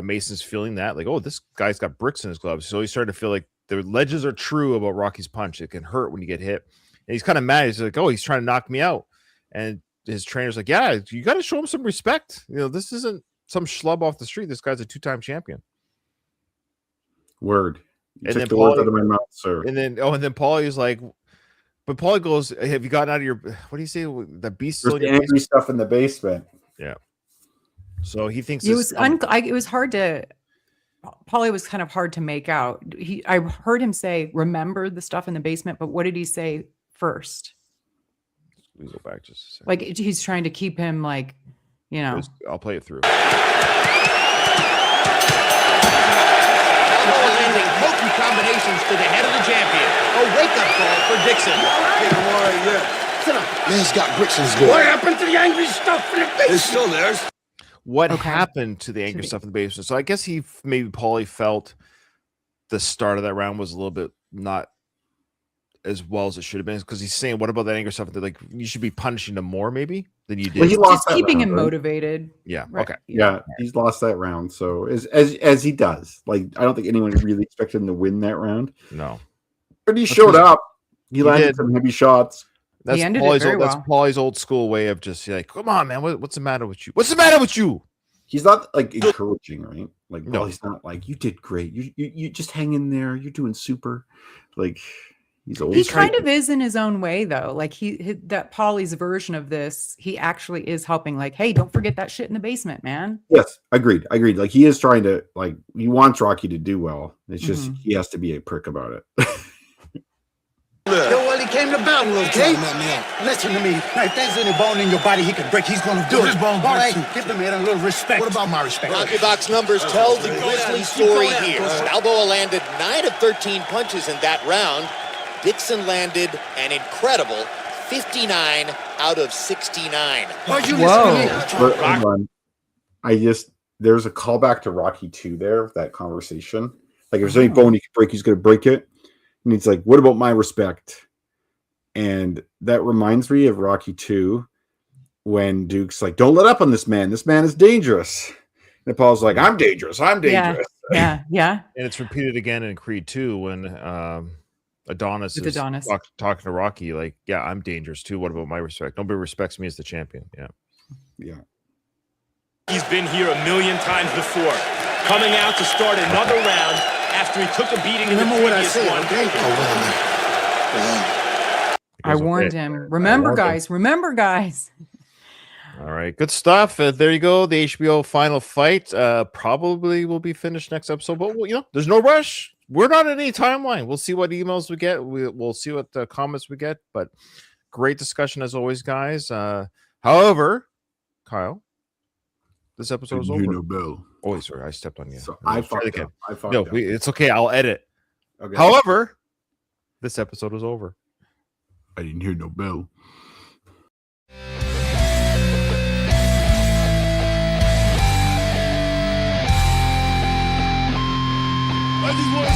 Mason's feeling that, like, oh, this guy's got bricks in his gloves. So he started to feel like the legends are true about Rocky's punch. It can hurt when you get hit. And he's kind of mad. He's like, oh, he's trying to knock me out. And his trainer's like, yeah, you got to show him some respect. This isn't some schlub off the street. This guy's a 2-time champion. Word. You And took then the words out of my mouth, sir. And then Paulie's like, but Paulie goes, have you gotten out of your, what do you say? The beast There's still in the your angry basement? stuff in the basement. Yeah. So he thinks It was it was hard to. Paulie was kind of hard to make out. I heard him say, "Remember the stuff in the basement," but what did he say first? We go back just a second. Like he's trying to keep him like, I'll play it through. Balboa landing potent combinations to the head of the champion. A wake-up call for Dixon. Man's got bricks in his glove. What happened to the angry stuff in the basement? It's still theirs. What happened to the angry stuff in the basement? So I guess maybe Paulie felt the start of that round was a little bit not as well as it should have been, because he's saying, what about that angry stuff? That like you should be punishing him more maybe than you did. Well, he lost just keeping round, him right? motivated. Yeah. Right. Okay. Yeah, he's lost that round. So as he does, like I don't think anyone really expected him to win that round. No. But he showed up. He landed did. some heavy shots. That's He ended it Paulie's very that's well. Paulie's old school way of just like, come on, man, what's the matter with you? What's the matter with you? He's not like encouraging, right? Like, No. he's not like, you did great. You just hang in there. You're doing super. Like, he's old. He kind of is in his own way, though. Like that Paulie's version of this, he actually is helping. Like, hey, don't forget that shit in the basement, man. Yes, agreed. Like, he is trying to, like, he wants Rocky to do well. It's just he has to be a prick about it. Yo, well, he came to battle, okay? Listen to me. Now, if there's any bone in your body he can break, he's gonna do it. All right, give the man a little respect. What about my respect? Rocky Box numbers tell the grisly story here. Balboa landed 9 of 13 punches in that round. Dixon landed an incredible 59 out of 69. Why'd you Whoa. listen to me? Hold on. There's a callback to Rocky 2 there, that conversation. Like, if there's any bone he can break, he's going to break it. And he's like, what about my respect? And that reminds me of Rocky 2 when Duke's like, don't let up on this man. This man is dangerous. And Paul's like, I'm dangerous. I'm dangerous. Yeah. And it's repeated again in Creed 2 when Adonis With is Adonis. talking to Rocky, like, yeah, I'm dangerous too. What about my respect? Nobody respects me as the champion. Yeah. Yeah. He's been here a million times before, coming out to start another round after he took a beating in the Remember what I previous said, one. okay? I warned him. Remember, guys. Remember, guys. All right, good stuff. There you go. The HBO final fight probably will be finished next episode, but there's no rush. We're not in any timeline. We'll see what emails we get. We'll see what comments we get. But great discussion as always, guys. However, Kyle, this episode is over. No bell. Oh, sorry, I stepped on you. So Let's I try it fucked again. up. I fucked No, up. it's okay. I'll edit. Okay. However, this episode is over. I didn't hear no bell. I just want to